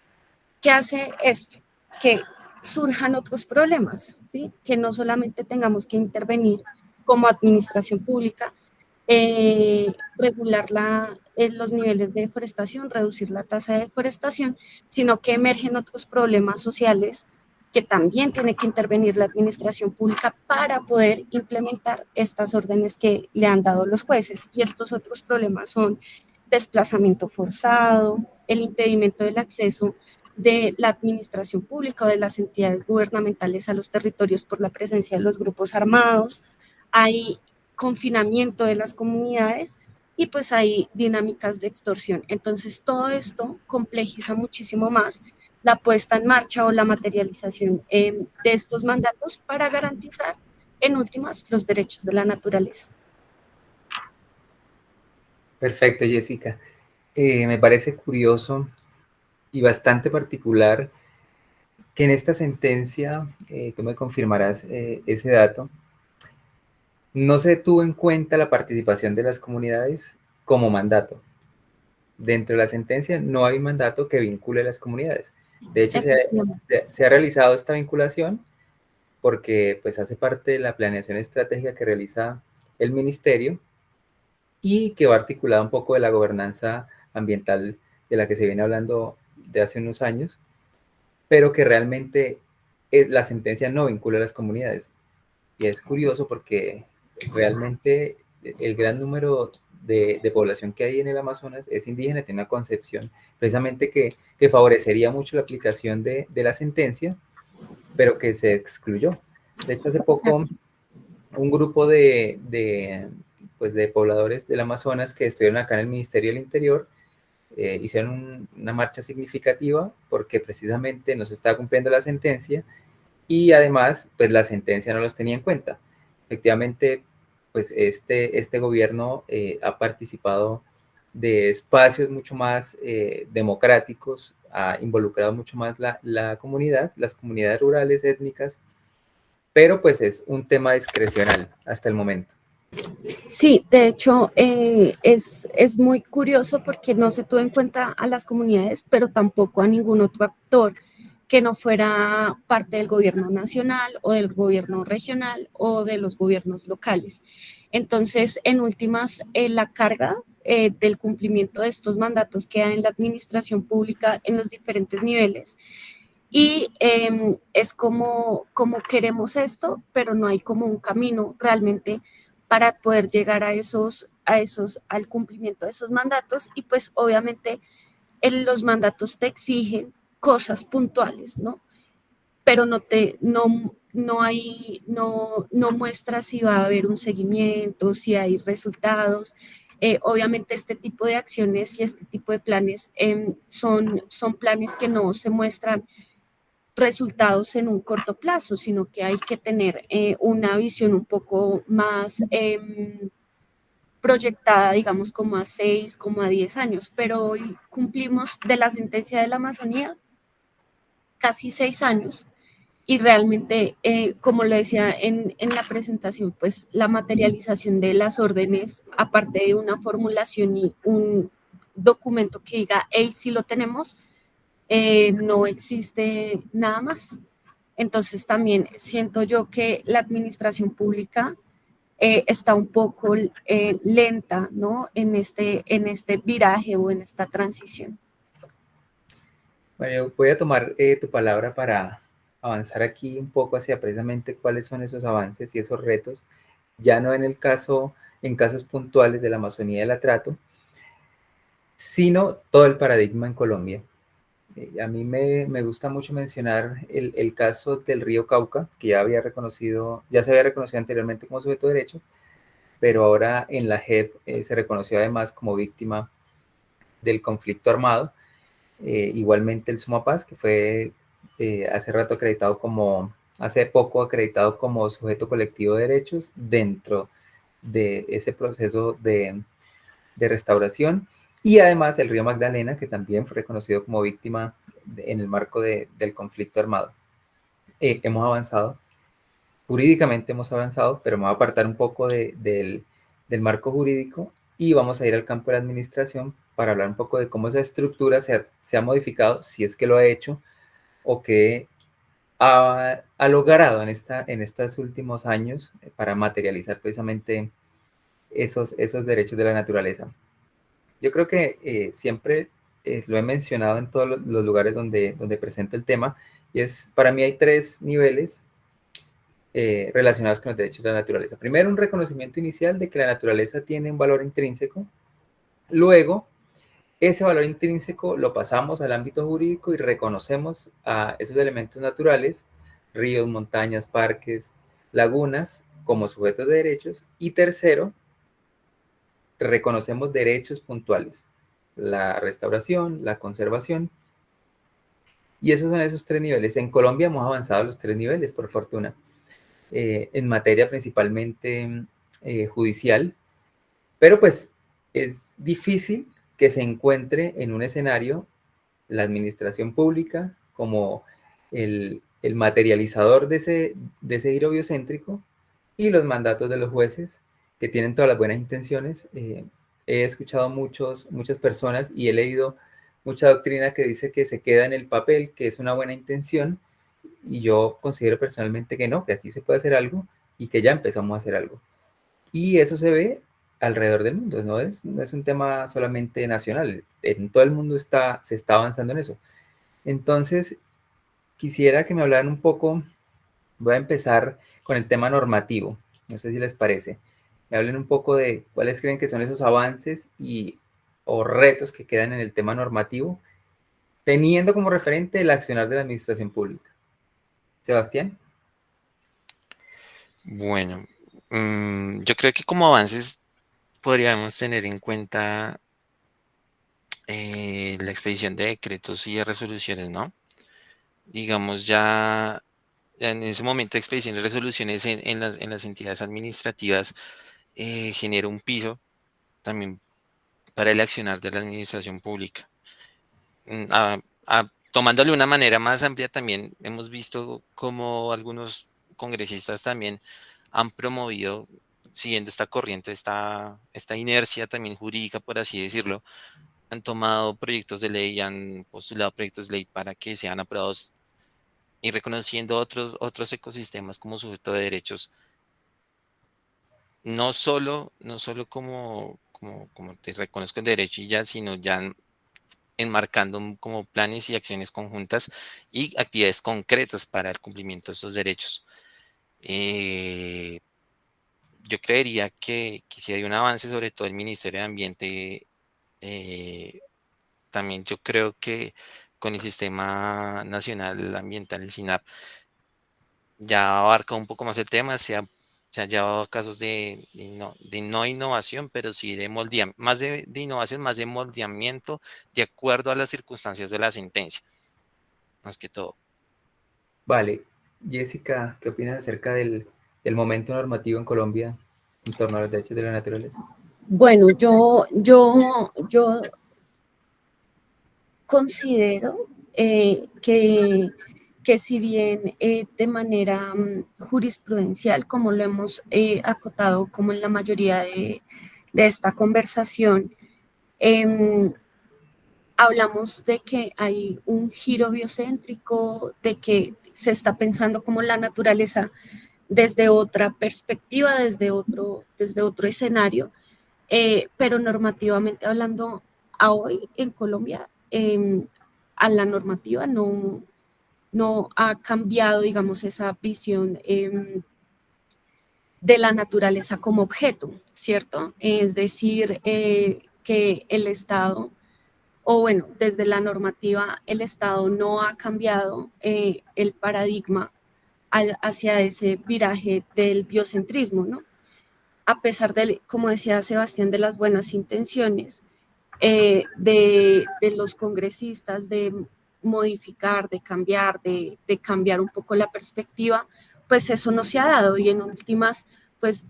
¿Qué hace esto? Que surjan otros problemas, ¿sí? Que no solamente tengamos que intervenir como administración pública, regular los niveles de deforestación, reducir la tasa de deforestación, sino que emergen otros problemas sociales que también tiene que intervenir la administración pública para poder implementar estas órdenes que le han dado los jueces. Y estos otros problemas son desplazamiento forzado, el impedimento del acceso de la administración pública o de las entidades gubernamentales a los territorios por la presencia de los grupos armados, hay confinamiento de las comunidades y pues hay dinámicas de extorsión. Entonces todo esto complejiza muchísimo más la puesta en marcha o la materialización de estos mandatos para garantizar en últimas los derechos de la naturaleza. Perfecto, Jessica. Me parece curioso y bastante particular que en esta sentencia, tú me confirmarás ese dato, no se tuvo en cuenta la participación de las comunidades como mandato. Dentro de la sentencia no hay mandato que vincule a las comunidades. De hecho, se ha realizado esta vinculación porque pues, hace parte de la planeación estratégica que realiza el ministerio y que va articulada un poco de la gobernanza ambiental de la que se viene hablando de hace unos años, pero que realmente la sentencia no vincula a las comunidades. Y es curioso porque realmente el gran número de población que hay en el Amazonas es indígena, tiene una concepción precisamente que favorecería mucho la aplicación de la sentencia, pero que se excluyó. De hecho, hace poco un grupo pues de pobladores del Amazonas que estuvieron acá en el Ministerio del Interior hicieron una marcha significativa porque precisamente no se estaba cumpliendo la sentencia y además, pues la sentencia no los tenía en cuenta. Efectivamente, pues este gobierno ha participado de espacios mucho más democráticos, ha involucrado mucho más la comunidad, las comunidades rurales, étnicas, pero pues es un tema discrecional hasta el momento. Sí, de hecho es muy curioso porque no se tuvo en cuenta a las comunidades, pero tampoco a ningún otro actor que no fuera parte del gobierno nacional o del gobierno regional o de los gobiernos locales. Entonces, en últimas, la carga del cumplimiento de estos mandatos queda en la administración pública en los diferentes niveles y es como queremos esto, pero no hay como un camino realmente para poder llegar al cumplimiento de esos mandatos y pues obviamente los mandatos te exigen cosas puntuales, ¿no? Pero no muestra si va a haber un seguimiento, si hay resultados. Obviamente este tipo de acciones y este tipo de planes son planes que no se muestran resultados en un corto plazo, sino que hay que tener una visión un poco más proyectada, digamos, como a 6, como a 10 años, pero hoy cumplimos de la sentencia de la Amazonía casi 6 años y realmente, como lo decía en la presentación, pues la materialización de las órdenes, aparte de una formulación y un documento que diga, hey, sí lo tenemos, no existe nada más. Entonces también siento yo que la administración pública está un poco lenta, ¿no? En este viraje o en esta transición. Bueno, yo voy a tomar tu palabra para avanzar aquí un poco hacia precisamente cuáles son esos avances y esos retos, ya no en casos puntuales de la Amazonía del Atrato, sino todo el paradigma en Colombia. A mí me gusta mucho mencionar el caso del río Cauca, que ya se había reconocido anteriormente como sujeto de derecho, pero ahora en la JEP se reconoció además como víctima del conflicto armado. Igualmente el Sumapaz, que fue hace poco acreditado como sujeto colectivo de derechos dentro de ese proceso de restauración. Y además el río Magdalena, que también fue reconocido como víctima en el marco del conflicto armado. Hemos avanzado, jurídicamente hemos avanzado, pero me voy a apartar un poco del marco jurídico y vamos a ir al campo de la administración para hablar un poco de cómo esa estructura se ha modificado, si es que lo ha hecho, o que ha logrado en estos últimos años para materializar precisamente esos derechos de la naturaleza. Yo creo que siempre lo he mencionado en todos los lugares donde presento el tema, y para mí hay 3 niveles relacionados con los derechos de la naturaleza. Primero, un reconocimiento inicial de que la naturaleza tiene un valor intrínseco. Luego, ese valor intrínseco lo pasamos al ámbito jurídico y reconocemos a esos elementos naturales, ríos, montañas, parques, lagunas, como sujetos de derechos. Y tercero, reconocemos derechos puntuales, la restauración, la conservación. Y esos son esos 3 niveles. En Colombia hemos avanzado a los 3 niveles, por fortuna. En materia principalmente judicial, pero pues es difícil que se encuentre en un escenario la administración pública como el materializador de ese giro biocéntrico y los mandatos de los jueces que tienen todas las buenas intenciones. He escuchado muchas personas y he leído mucha doctrina que dice que se queda en el papel, que es una buena intención, y yo considero personalmente que no, que aquí se puede hacer algo y que ya empezamos a hacer algo. Y eso se ve alrededor del mundo, no es un tema solamente nacional, en todo el mundo se está avanzando en eso. Entonces, quisiera que me hablaran un poco, voy a empezar con el tema normativo, no sé si les parece. Me hablen un poco de cuáles creen que son esos avances o retos que quedan en el tema normativo, teniendo como referente el accionar de la administración pública. Sebastián. Bueno, yo creo que como avances podríamos tener en cuenta la expedición de decretos y de resoluciones, ¿no? Digamos, ya en ese momento de expedición de resoluciones en las entidades administrativas genera un piso también para el accionar de la administración pública. Tomándole una manera más amplia, también hemos visto cómo algunos congresistas también han promovido, siguiendo esta corriente, esta inercia también jurídica, por así decirlo, han tomado proyectos de ley, han postulado proyectos de ley para que sean aprobados y reconociendo otros ecosistemas como sujeto de derechos, no solo como te reconozco el derecho y ya, sino ya enmarcando como planes y acciones conjuntas y actividades concretas para el cumplimiento de estos derechos. Yo creería que si hay un avance, sobre todo el Ministerio de Ambiente, también yo creo que con el Sistema Nacional Ambiental, el SINAP, ya abarca un poco más el tema, se ha llevado a casos de no innovación, pero sí de moldeamiento, más de innovación, más de moldeamiento de acuerdo a las circunstancias de la sentencia, más que todo. Vale. Jessica, ¿qué opinas acerca del momento normativo en Colombia en torno a los derechos de la naturaleza? Bueno, yo considero que si bien de manera jurisprudencial, como lo hemos acotado como en la mayoría de esta conversación, hablamos de que hay un giro biocéntrico, de que se está pensando como la naturaleza desde otra perspectiva, desde otro escenario, pero normativamente hablando, a hoy en Colombia, a la normativa no ha cambiado, digamos, esa visión de la naturaleza como objeto, ¿cierto? Es decir, que el Estado, o bueno, desde la normativa, el Estado no ha cambiado el paradigma hacia ese viraje del biocentrismo, ¿no? A pesar de, como decía Sebastián, de las buenas intenciones de los congresistas de modificar, de cambiar un poco la perspectiva, pues eso no se ha dado y en últimas, pues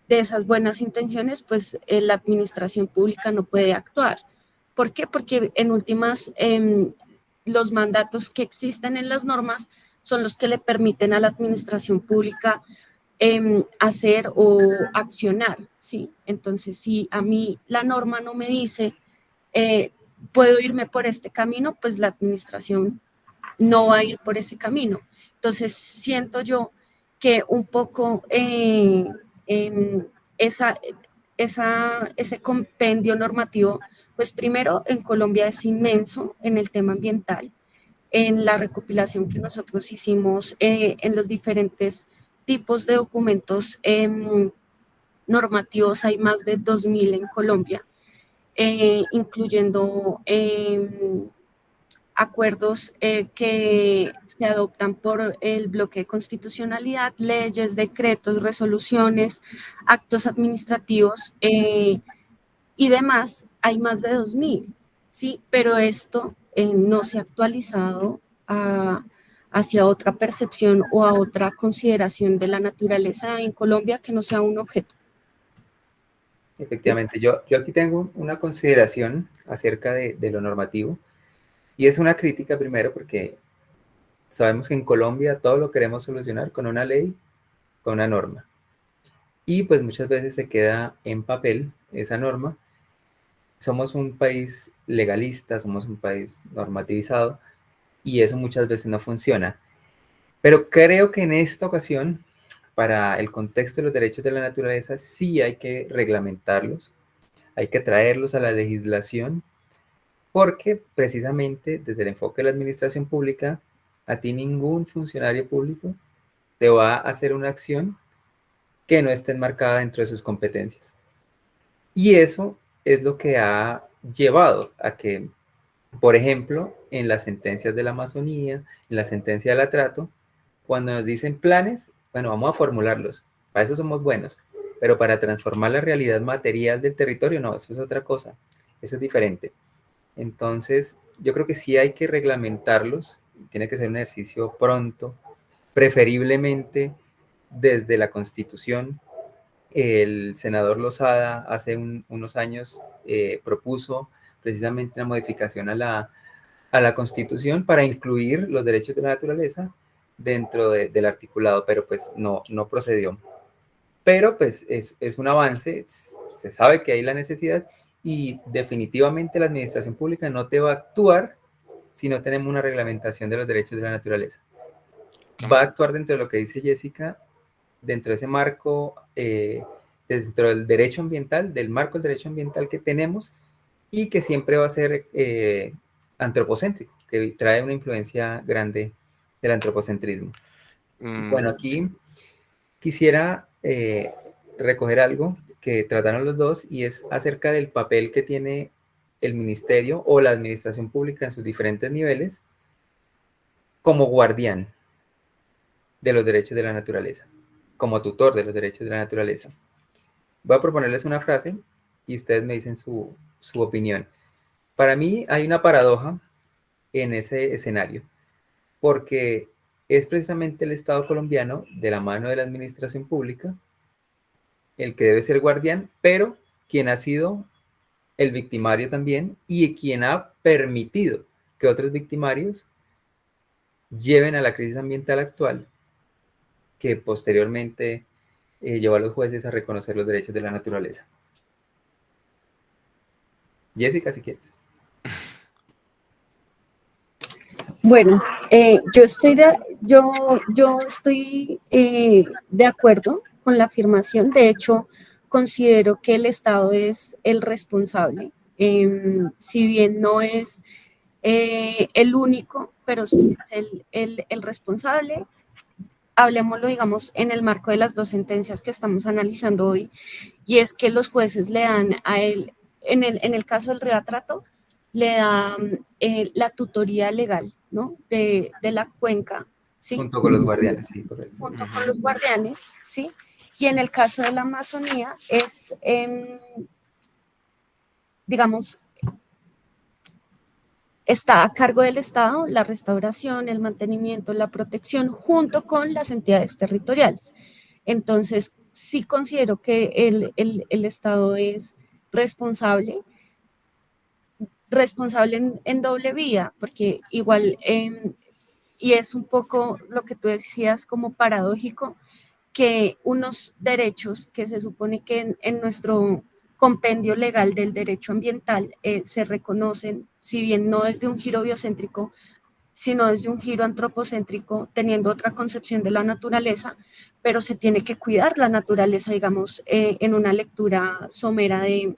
de esas buenas intenciones, pues la administración pública no puede actuar. ¿Por qué? Porque en últimas los mandatos que existen en las normas son los que le permiten a la administración pública hacer o accionar, ¿sí? Entonces, si a mí la norma no me dice, eh, puedo irme por este camino, pues la administración no va a ir por ese camino. Entonces, siento yo que un poco esa, ese compendio normativo, pues primero en Colombia es inmenso en el tema ambiental, en la recopilación que nosotros hicimos en los diferentes tipos de documentos normativos, hay más de 2.000 en Colombia, incluyendo acuerdos que se adoptan por el bloque de constitucionalidad, leyes, decretos, resoluciones, actos administrativos y demás, hay más de 2.000, ¿sí? Pero esto no se ha actualizado hacia otra percepción o a otra consideración de la naturaleza en Colombia que no sea un objeto. Efectivamente, yo aquí tengo una consideración acerca de lo normativo y es una crítica primero porque sabemos que en Colombia todo lo queremos solucionar con una ley, con una norma. Y pues muchas veces se queda en papel esa norma. Somos un país legalista, somos un país normativizado y eso muchas veces no funciona. Pero creo que en esta ocasión, para el contexto de los derechos de la naturaleza, sí hay que reglamentarlos, hay que traerlos a la legislación, porque precisamente desde el enfoque de la administración pública, a ti ningún funcionario público te va a hacer una acción que no esté enmarcada dentro de sus competencias. Y eso es lo que ha llevado a que, por ejemplo, en las sentencias de la Amazonía, en la sentencia del atrato, cuando nos dicen planes, bueno, vamos a formularlos, para eso somos buenos, pero para transformar la realidad material del territorio, no, eso es otra cosa, eso es diferente. Entonces, yo creo que sí hay que reglamentarlos, tiene que ser un ejercicio pronto, preferiblemente desde la Constitución. El senador Lozada hace unos años propuso precisamente una modificación a la Constitución para incluir los derechos de la naturaleza dentro del articulado, pero pues no procedió. Pero pues es un avance, se sabe que hay la necesidad y definitivamente la administración pública no te va a actuar si no tenemos una reglamentación de los derechos de la naturaleza. Va a actuar dentro de lo que dice Jessica, dentro de ese marco, dentro del derecho ambiental, del marco del derecho ambiental que tenemos y que siempre va a ser antropocéntrico, que trae una influencia grande del antropocentrismo. Bueno, aquí quisiera recoger algo que trataron los dos y es acerca del papel que tiene el ministerio o la administración pública en sus diferentes niveles como guardián de los derechos de la naturaleza, como tutor de los derechos de la naturaleza. Voy a proponerles una frase y ustedes me dicen su opinión. Para mí hay una paradoja en ese escenario, porque es precisamente el Estado colombiano, de la mano de la administración pública, el que debe ser guardián, pero quien ha sido el victimario también y quien ha permitido que otros victimarios lleven a la crisis ambiental actual, que posteriormente llevó a los jueces a reconocer los derechos de la naturaleza. Jessica, si quieres. Bueno, yo estoy de acuerdo con la afirmación. De hecho, considero que el Estado es el responsable, si bien no es el único, pero sí es el responsable. Hablemoslo, digamos, en el marco de las dos sentencias que estamos analizando hoy, y es que los jueces le dan a él, en el caso del Ribatrato, le dan la tutoría legal, ¿no? De la cuenca, ¿sí? Junto con los guardianes, sí, correcto. Junto con los guardianes, ¿sí? Y en el caso de la Amazonía es, digamos, está a cargo del Estado la restauración, el mantenimiento, la protección, junto con las entidades territoriales. Entonces, sí considero que el Estado es responsable en doble vía, porque igual, y es un poco lo que tú decías como paradójico, que unos derechos que se supone que en nuestro compendio legal del derecho ambiental se reconocen, si bien no desde un giro biocéntrico, sino desde un giro antropocéntrico, teniendo otra concepción de la naturaleza, pero se tiene que cuidar la naturaleza, digamos, en una lectura somera de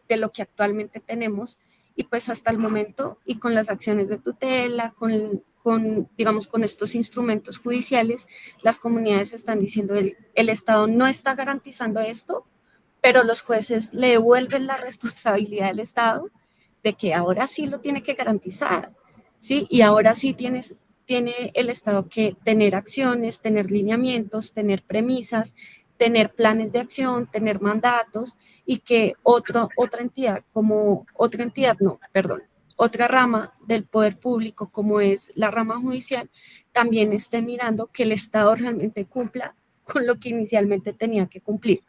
lo que actualmente tenemos, y pues hasta el momento, y con las acciones de tutela, digamos, con estos instrumentos judiciales, las comunidades están diciendo el Estado no está garantizando esto, pero los jueces le devuelven la responsabilidad al Estado de que ahora sí lo tiene que garantizar, ¿sí? Y ahora sí tiene el Estado que tener acciones, tener lineamientos, tener premisas, tener planes de acción, tener mandatos, y que otra rama del poder público, como es la rama judicial, también esté mirando que el Estado realmente cumpla con lo que inicialmente tenía que cumplir.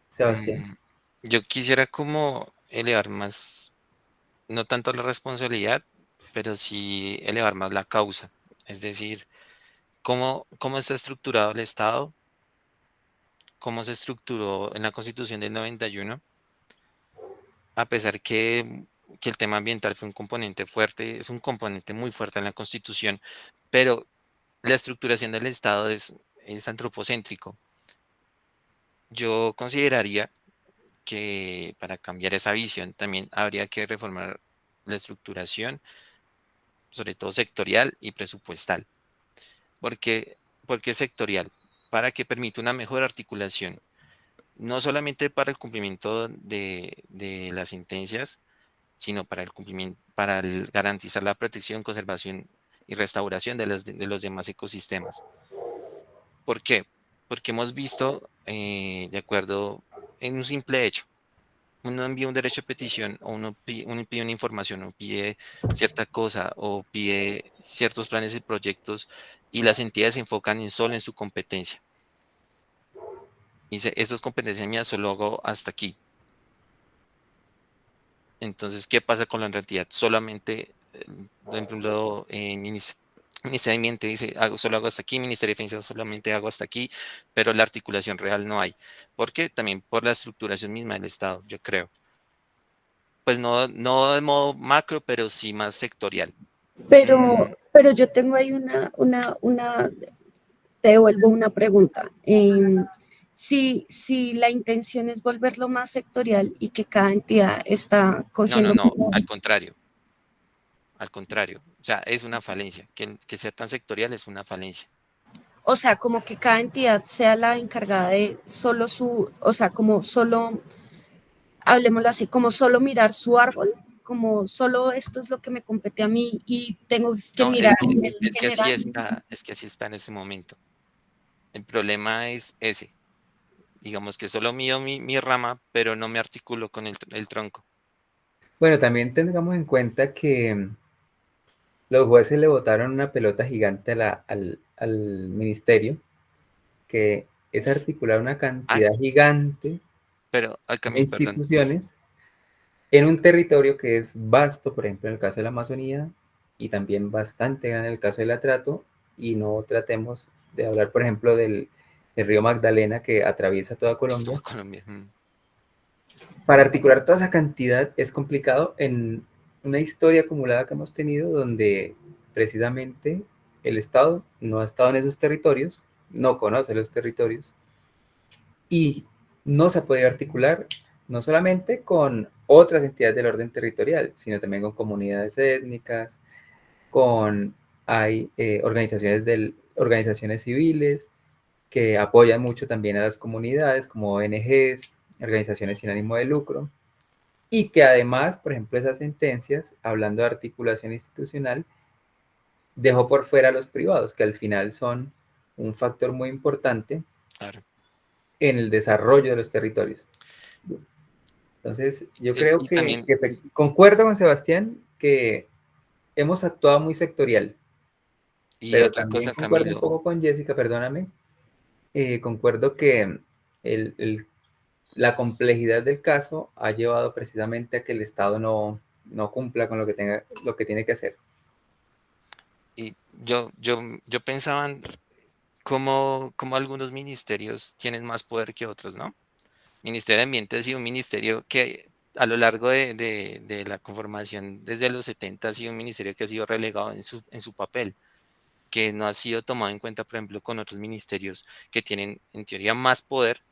Sebastián. Yo quisiera como elevar más, no tanto la responsabilidad, pero sí elevar más la causa. Es decir, cómo está estructurado el Estado, cómo se estructuró en la Constitución del 91, a pesar que el tema ambiental fue un componente fuerte, es un componente muy fuerte en la Constitución, pero la estructuración del Estado es antropocéntrico. Yo consideraría que para cambiar esa visión también habría que reformar la estructuración, sobre todo sectorial y presupuestal. ¿Por qué sectorial? Para que permita una mejor articulación, no solamente para el cumplimiento de las sentencias, sino para el cumplimiento, garantizar la protección, conservación y restauración de los demás ecosistemas. ¿Por qué? Porque hemos visto, de acuerdo, en un simple hecho, uno envía un derecho de petición o uno pide una información o pide cierta cosa o pide ciertos planes y proyectos, y las entidades se enfocan solo en su competencia. Y dice, esto es competencia mía, solo hago hasta aquí. Entonces, ¿qué pasa con la entidad? Solamente, por ejemplo, Ministerio de Ambiente dice, solo hago hasta aquí, Ministerio de Defensa solamente hago hasta aquí, pero la articulación real no hay. ¿Por qué? También por la estructuración misma del Estado, yo creo. Pues no de modo macro, pero sí más sectorial. Pero yo tengo ahí te devuelvo una pregunta. si la intención es volverlo más sectorial y que cada entidad está cogiendo... No, al contrario. Al contrario, o sea, es una falencia. Que sea tan sectorial es una falencia. O sea, como que cada entidad sea la encargada de solo o sea, como solo, hablemoslo así, como solo mirar su árbol, como solo esto es lo que me compete a mí y tengo que No, mirar a nivel es que general. así está en ese momento. El problema es ese. Digamos que solo mío mi rama, pero no me articulo con el tronco. Bueno, también tengamos en cuenta que los jueces le botaron una pelota gigante al ministerio, que es articular una Ah, cantidad gigante pero, de Camilo, perdón. instituciones en un territorio que es vasto, por ejemplo, en el caso de la Amazonía, y también bastante grande en el caso del Atrato, y no tratemos de hablar, por ejemplo, del río Magdalena que atraviesa toda Pues todo Colombia. Colombia. Para articular toda esa cantidad es complicado en una historia acumulada que hemos tenido donde precisamente el Estado no ha estado en esos territorios, no conoce los territorios y no se ha podido articular no solamente con otras entidades del orden territorial, sino también con comunidades étnicas, con organizaciones civiles que apoyan mucho también a las comunidades, como ONGs, organizaciones sin ánimo de lucro, y que además, por ejemplo, esas sentencias, hablando de articulación institucional, dejó por fuera a los privados, que al final son un factor muy importante Claro. en el desarrollo de los territorios. Entonces, yo creo Y que, también, concuerdo con Sebastián que hemos actuado muy sectorial, y pero otra también cosa, concuerdo un Camilo, poco con Jessica, perdóname, concuerdo que el, el, la complejidad del caso ha llevado precisamente a que el Estado no cumpla con lo que tiene que hacer. y yo pensaba en cómo algunos ministerios tienen más poder que otros, ¿no? Ministerio de Ambiente ha sido un ministerio que a lo largo de la conformación desde los 70 ha sido un ministerio que ha sido relegado en su papel, que no ha sido tomado en cuenta, por ejemplo, con otros ministerios que tienen en teoría más poder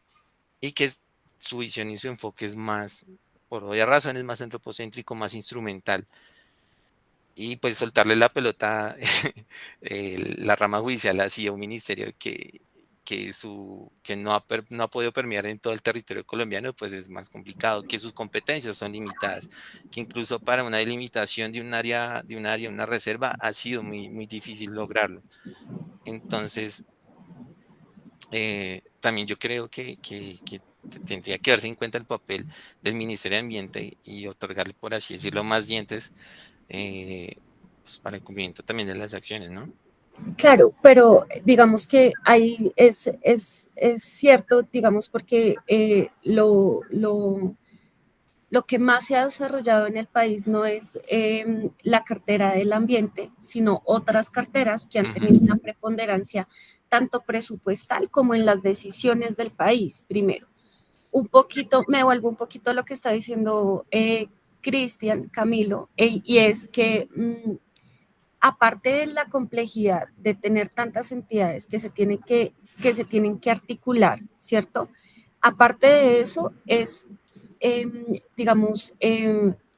y que su visión y su enfoque es más, por obvias razones, más antropocéntrico, más instrumental. Y pues soltarle la pelota, la rama judicial ha sido un ministerio que no ha podido permear en todo el territorio colombiano, pues es más complicado, que sus competencias son limitadas, que incluso para una delimitación una reserva, ha sido muy difícil lograrlo. Entonces, también yo creo que tendría que darse en cuenta el papel del Ministerio de Ambiente y otorgarle, por así decirlo, más dientes, eh, pues para el cumplimiento también de las acciones, ¿no? Claro, pero digamos que ahí es cierto, digamos, porque lo que más se ha desarrollado en el país no es la cartera del ambiente, sino otras carteras que han tenido una preponderancia tanto presupuestal como en las decisiones del país, primero. Un poquito, me vuelvo un poquito a lo que está diciendo Cristian, Camilo, y es que aparte de la complejidad de tener tantas entidades que se tienen que articular, ¿cierto? Aparte de eso es, digamos,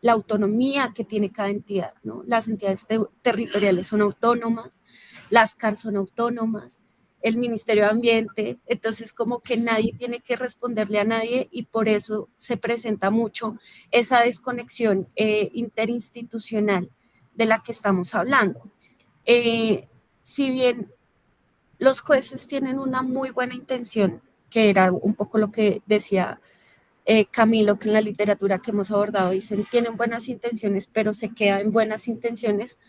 la autonomía que tiene cada entidad, ¿no? Las entidades territoriales son autónomas, las CAR son autónomas, el Ministerio de Ambiente, entonces como que nadie tiene que responderle a nadie y por eso se presenta mucho esa desconexión interinstitucional de la que estamos hablando. Si bien los jueces tienen una muy buena intención, que era un poco lo que decía Camilo, que en la literatura que hemos abordado dicen, tienen buenas intenciones, pero se queda en buenas intenciones,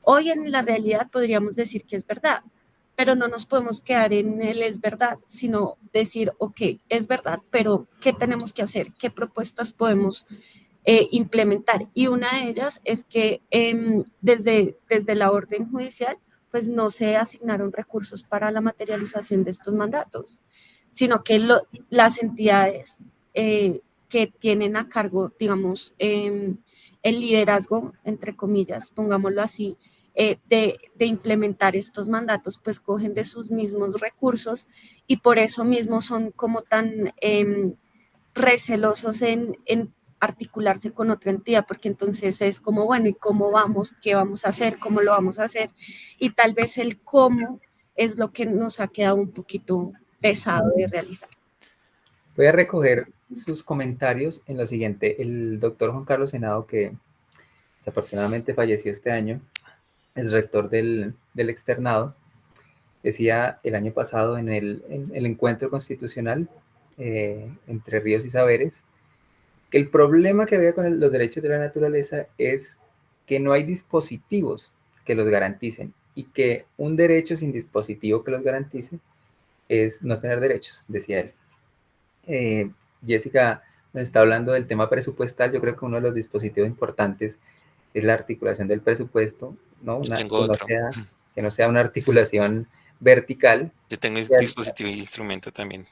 hoy en la realidad podríamos decir que es verdad, pero no nos podemos quedar en el es verdad, sino decir, ok, es verdad, pero ¿qué tenemos que hacer? ¿Qué propuestas podemos implementar? Y una de ellas es que desde la orden judicial, pues no se asignaron recursos para la materialización de estos mandatos, sino que las entidades que tienen a cargo, digamos, el liderazgo, entre comillas, pongámoslo así, de implementar estos mandatos, pues cogen de sus mismos recursos y por eso mismo son como tan recelosos en articularse con otra entidad, porque entonces es como, bueno, ¿y cómo vamos? ¿Qué vamos a hacer? ¿Cómo lo vamos a hacer? Y tal vez el cómo es lo que nos ha quedado un poquito pesado de realizar. Voy a recoger sus comentarios en lo siguiente. El doctor Juan Carlos Henao, que desafortunadamente falleció este año, es rector del externado, decía el año pasado en el encuentro constitucional entre Ríos y Saberes, que el problema que había con los derechos de la naturaleza es que no hay dispositivos que los garanticen y que un derecho sin dispositivo que los garantice es no tener derechos, decía él. Jessica nos está hablando del tema presupuestal. Yo creo que uno de los dispositivos importantes es la articulación del presupuesto, ¿no? Yo tengo Que otro. no sea una articulación vertical. Yo tengo dispositivo y instrumento también.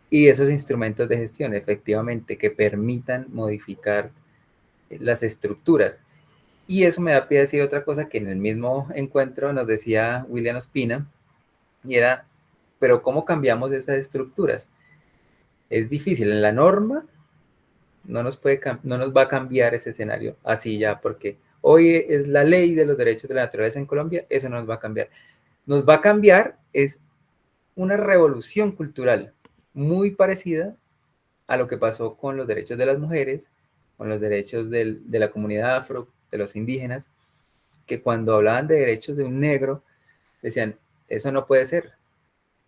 Y esos instrumentos de gestión, efectivamente, que permitan modificar las estructuras. Y eso me da pie a decir otra cosa que en el mismo encuentro nos decía William Ospina, y era, pero ¿cómo cambiamos esas estructuras? Es difícil. En la norma no nos va a cambiar ese escenario así ya, porque hoy es la ley de los derechos de la naturaleza en Colombia, eso no nos va a cambiar. Nos va a cambiar es una revolución cultural muy parecida a lo que pasó con los derechos de las mujeres, con los derechos de la comunidad afro, de los indígenas, que cuando hablaban de derechos de un negro, decían, eso no puede ser,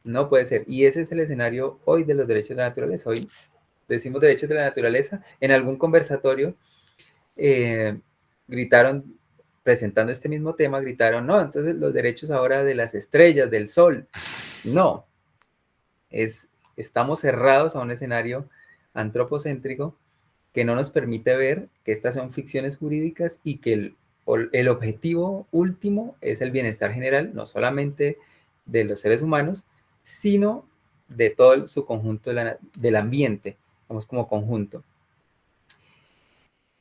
no puede ser. Y ese es el escenario hoy de los derechos de la naturaleza. Hoy decimos derechos de la naturaleza, en algún conversatorio gritaron, presentando este mismo tema, gritaron, no, entonces los derechos ahora de las estrellas, del sol. No, estamos cerrados a un escenario antropocéntrico que no nos permite ver que estas son ficciones jurídicas y que el objetivo último es el bienestar general, no solamente de los seres humanos, sino de todo su conjunto del ambiente, vamos como conjunto.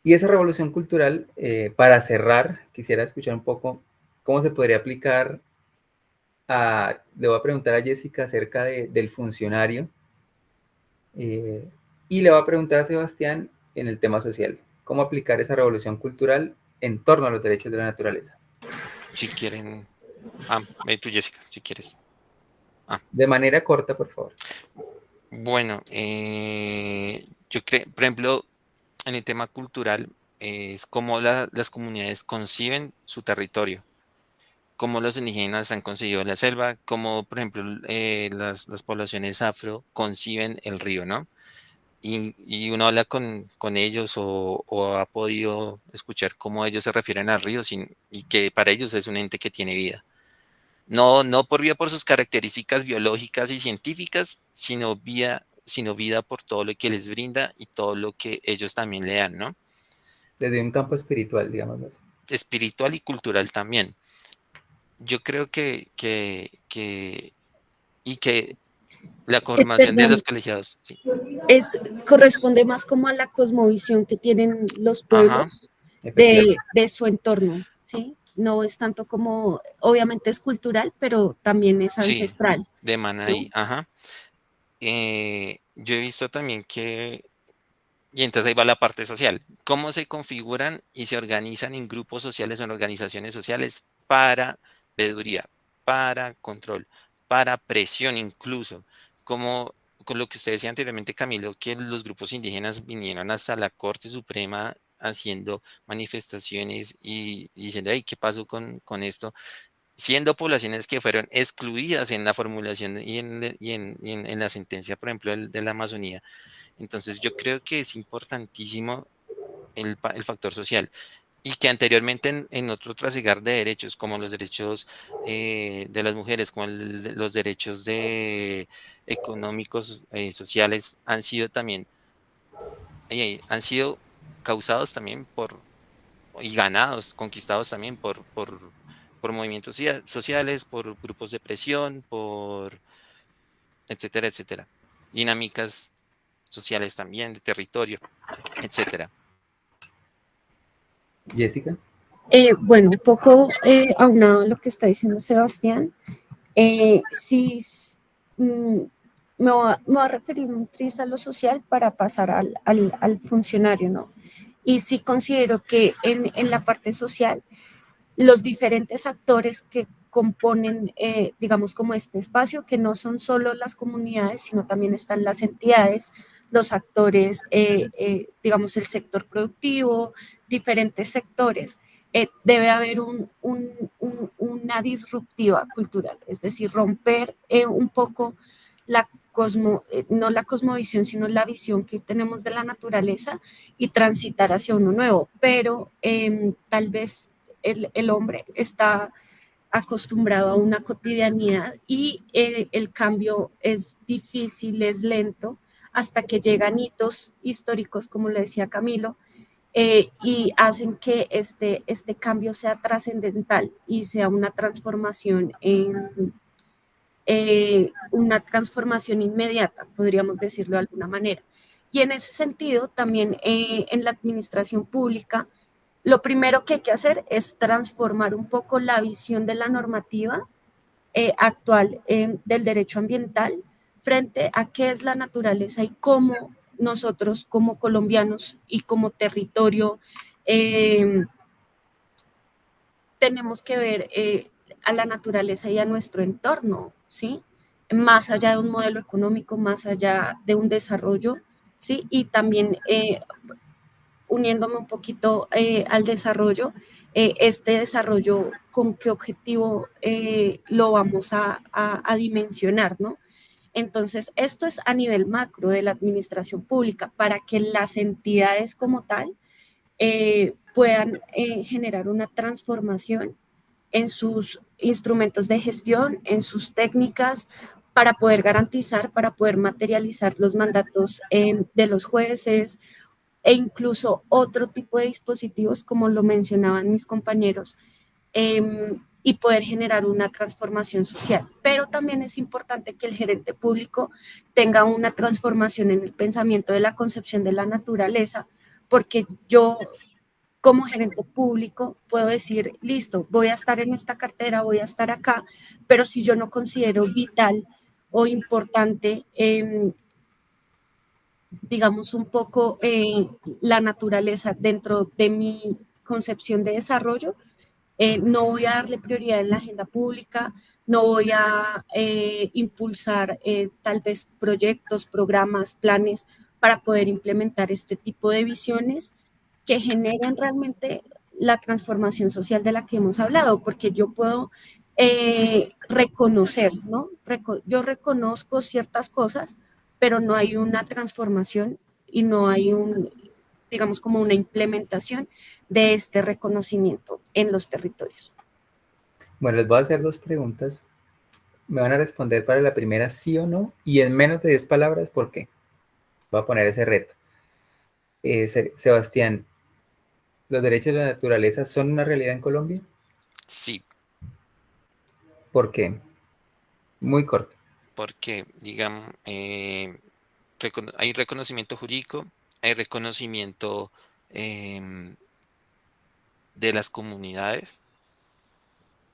Y esa revolución cultural, para cerrar, quisiera escuchar un poco cómo se podría aplicar le voy a preguntar a Jessica acerca del funcionario y le voy a preguntar a Sebastián en el tema social, cómo aplicar esa revolución cultural en torno a los derechos de la naturaleza. Si quieren, tú Jessica, si quieres. De manera corta, por favor. Bueno, yo creo, por ejemplo, en el tema cultural, es cómo las comunidades conciben su territorio, cómo los indígenas han concebido la selva, cómo, por ejemplo, las poblaciones afro conciben el río, ¿no? Y uno habla con ellos o ha podido escuchar cómo ellos se refieren al río y que para ellos es un ente que tiene vida. No por sus características biológicas y científicas, sino vida por todo lo que les brinda y todo lo que ellos también le dan, ¿no? Desde un campo espiritual, digamos así. Espiritual y cultural también. Yo creo que la formación de Perdón, los colegiados, sí. corresponde más como a la cosmovisión que tienen los Ajá, pueblos de su entorno, ¿sí? No es tanto como, obviamente es cultural, pero también es sí, ancestral. de Manaí, ¿no? ajá. Yo he visto también y entonces ahí va la parte social, cómo se configuran y se organizan en grupos sociales o en organizaciones sociales para veeduría, para control, para presión incluso, como con lo que usted decía anteriormente, Camilo, que los grupos indígenas vinieron hasta la Corte Suprema haciendo manifestaciones y diciendo, ay, ¿qué pasó con esto? Siendo poblaciones que fueron excluidas en la formulación y en la sentencia, por ejemplo, de la Amazonía. Entonces yo creo que es importantísimo el factor social y que anteriormente en otro trasigar de derechos, como los derechos de las mujeres, como los derechos económicos, sociales, han sido causados también y ganados, conquistados también por movimientos sociales, por grupos de presión, etcétera, etcétera. Dinámicas sociales también, de territorio, etcétera. Jessica. Bueno, un poco aunado a lo que está diciendo Sebastián, sí, me voy a referir un tris a lo social para pasar al funcionario, ¿no? Y sí considero que en la parte social, los diferentes actores que componen, digamos, como este espacio, que no son solo las comunidades, sino también están las entidades, los actores, digamos, el sector productivo, diferentes sectores. Debe haber una disruptiva cultural, es decir, romper un poco no la cosmovisión, sino la visión que tenemos de la naturaleza y transitar hacia uno nuevo, pero tal vez el hombre está acostumbrado a una cotidianidad y el cambio es difícil, es lento, hasta que llegan hitos históricos, como le decía Camilo, y hacen que este cambio sea trascendental y sea una transformación inmediata, podríamos decirlo de alguna manera. Y en ese sentido, también en la administración pública, lo primero que hay que hacer es transformar un poco la visión de la normativa actual del derecho ambiental frente a qué es la naturaleza y cómo nosotros como colombianos y como territorio tenemos que ver a la naturaleza y a nuestro entorno, ¿sí? Más allá de un modelo económico, más allá de un desarrollo, ¿sí? Y también uniéndome un poquito al desarrollo, este desarrollo, ¿con qué objetivo lo vamos a dimensionar, ¿no? Entonces, esto es a nivel macro de la administración pública, para que las entidades como tal puedan generar una transformación en sus instrumentos de gestión, en sus técnicas, para poder garantizar, para poder materializar los mandatos de los jueces, e incluso otro tipo de dispositivos, como lo mencionaban mis compañeros, y poder generar una transformación social. Pero también es importante que el gerente público tenga una transformación en el pensamiento de la concepción de la naturaleza, porque yo como gerente público puedo decir, listo, voy a estar en esta cartera, voy a estar acá, pero si yo no considero vital o importante digamos, un poco la naturaleza dentro de mi concepción de desarrollo, no voy a darle prioridad en la agenda pública, no voy a impulsar tal vez proyectos, programas, planes para poder implementar este tipo de visiones que generen realmente la transformación social de la que hemos hablado, porque yo puedo reconocer, ¿no? Yo reconozco ciertas cosas, pero no hay una transformación y no hay digamos, como una implementación de este reconocimiento en los territorios. Bueno, les voy a hacer dos preguntas. Me van a responder para la primera sí o no y en menos de 10 palabras, ¿por qué? Voy a poner ese reto. Sebastián, ¿los derechos de la naturaleza son una realidad en Colombia? Sí, ¿Por qué? Muy corto. porque, digamos, hay reconocimiento jurídico, hay reconocimiento em, de las comunidades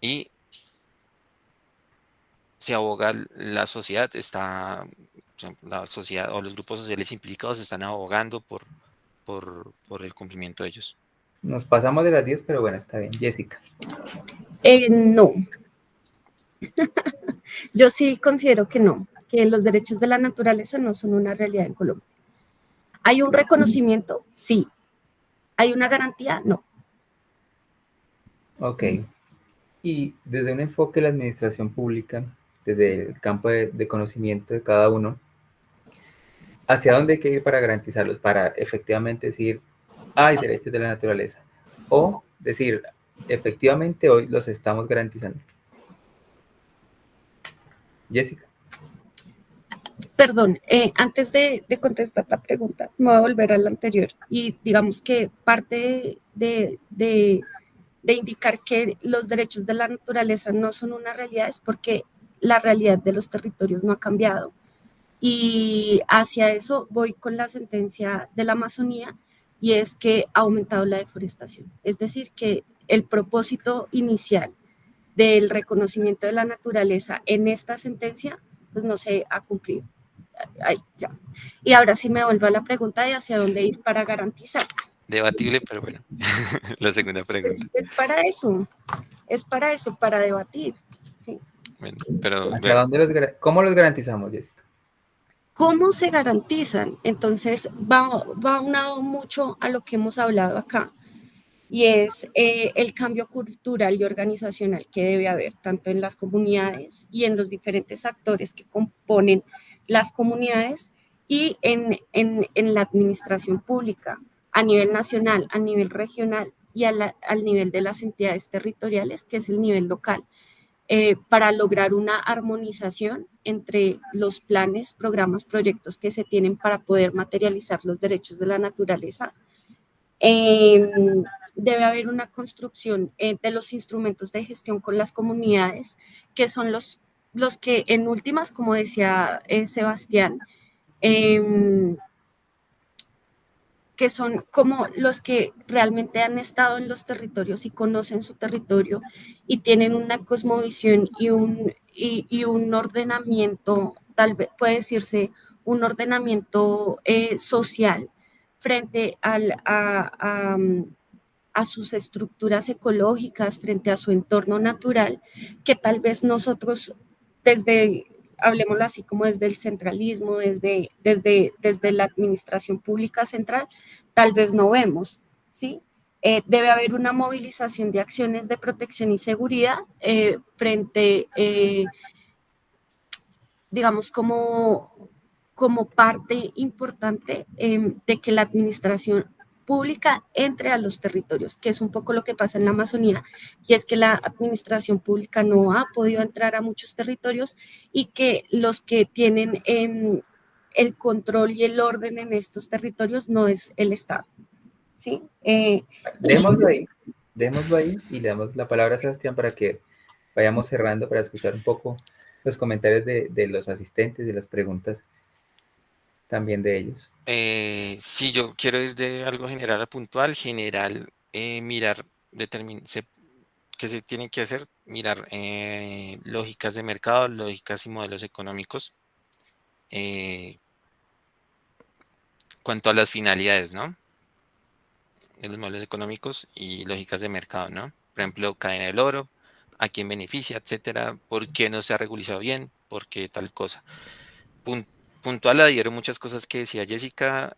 y se aboga la sociedad, por ejemplo, la sociedad o los grupos sociales implicados están abogando por el cumplimiento de ellos. Nos pasamos de las 10, pero bueno, está bien. Jessica. No, yo sí considero que no, que los derechos de la naturaleza no son una realidad en Colombia. ¿Hay un reconocimiento? Sí. ¿Hay una garantía? No. Ok. Y desde un enfoque de la administración pública, desde el campo de conocimiento de cada uno, ¿hacia dónde hay que ir para garantizarlos? Para efectivamente decir, hay derechos de la naturaleza. O decir, efectivamente hoy los estamos garantizando. Jessica. Perdón, antes de contestar la pregunta, me voy a volver a la anterior y digamos que parte de indicar que los derechos de la naturaleza no son una realidad es porque la realidad de los territorios no ha cambiado. Y hacia eso voy con la sentencia de la Amazonía, y es que ha aumentado la deforestación. Es decir, que el propósito inicial del reconocimiento de la naturaleza en esta sentencia, pues no se ha cumplido. Ahí, ya. Y ahora sí me vuelvo a la pregunta de hacia dónde ir para garantizar. Debatible, pero bueno. La segunda pregunta. Es para eso, para debatir. ¿Sí? Bueno, pero ¿Hacia bueno, dónde cómo los garantizamos, Jessica? ¿Cómo se garantizan? Entonces va aunado mucho a lo que hemos hablado acá, y es el cambio cultural y organizacional que debe haber tanto en las comunidades y en los diferentes actores que componen las comunidades y en la administración pública a nivel nacional, a nivel regional y al nivel de las entidades territoriales, que es el nivel local, para lograr una armonización entre los planes, programas, proyectos que se tienen para poder materializar los derechos de la naturaleza. Debe haber una construcción de los instrumentos de gestión con las comunidades, que son los que en últimas, como decía Sebastián, que son como los que realmente han estado en los territorios y conocen su territorio y tienen una cosmovisión y un ordenamiento, tal vez puede decirse un ordenamiento social frente a sus estructuras ecológicas, frente a su entorno natural, que tal vez nosotros desde, hablemoslo así, como desde el centralismo, desde la administración pública central, tal vez no vemos, ¿sí? Debe haber una movilización de acciones de protección y seguridad frente, digamos, como parte importante de que la administración pública entre a los territorios, que es un poco lo que pasa en la Amazonía, y es que la administración pública no ha podido entrar a muchos territorios y que los que tienen el control y el orden en estos territorios no es el Estado. ¿Sí? Démoslo ahí y le damos la palabra a Sebastián para que vayamos cerrando, para escuchar un poco los comentarios de los asistentes, de las preguntas también de ellos. sí, yo quiero ir de algo general a puntual. General, mirar, que se tienen que hacer, mirar lógicas de mercado, lógicas y modelos económicos. Cuanto a las finalidades, ¿no? De los modelos económicos y lógicas de mercado, ¿no? Por ejemplo, cadena del oro, a quién beneficia, etcétera, por qué no se ha regularizado bien, por qué tal cosa. Puntual adhiero muchas cosas que decía Jessica,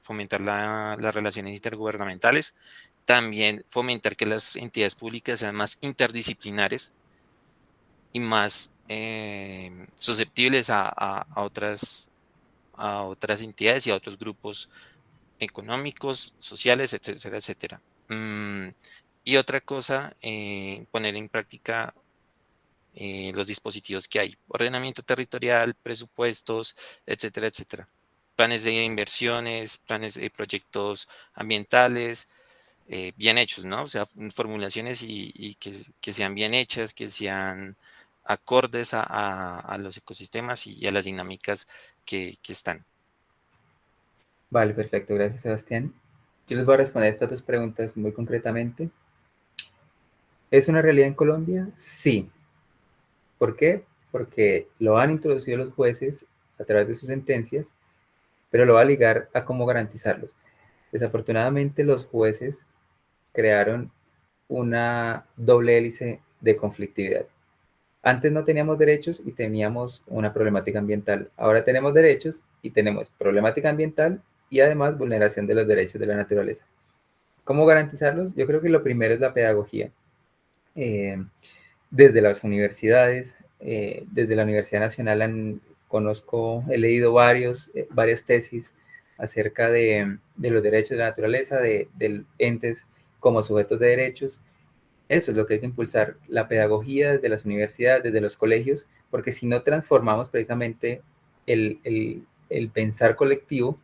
fomentar las relaciones intergubernamentales, también fomentar que las entidades públicas sean más interdisciplinares y más susceptibles a otras entidades y a otros grupos económicos, sociales, etcétera, etcétera. Y otra cosa, poner en práctica los dispositivos que hay, ordenamiento territorial, presupuestos, etcétera, etcétera. Planes de inversiones, planes de proyectos ambientales, bien hechos, ¿no? O sea, formulaciones y que sean bien hechas, que sean acordes a los ecosistemas y a las dinámicas que están. Vale, perfecto, gracias Sebastián. Yo les voy a responder estas dos preguntas muy concretamente. ¿Es una realidad en Colombia? Sí. ¿Por qué? Porque lo han introducido los jueces a través de sus sentencias, pero lo va a ligar a cómo garantizarlos. Desafortunadamente los jueces crearon una doble hélice de conflictividad. Antes no teníamos derechos y teníamos una problemática ambiental. Ahora tenemos derechos y tenemos problemática ambiental y además vulneración de los derechos de la naturaleza. ¿Cómo garantizarlos? Yo creo que lo primero es la pedagogía. Desde las universidades, desde la Universidad Nacional he leído varias tesis acerca de los derechos de la naturaleza, de entes como sujetos de derechos. Eso es lo que hay que impulsar, la pedagogía desde las universidades, desde los colegios, porque si no transformamos precisamente el pensar colectivo,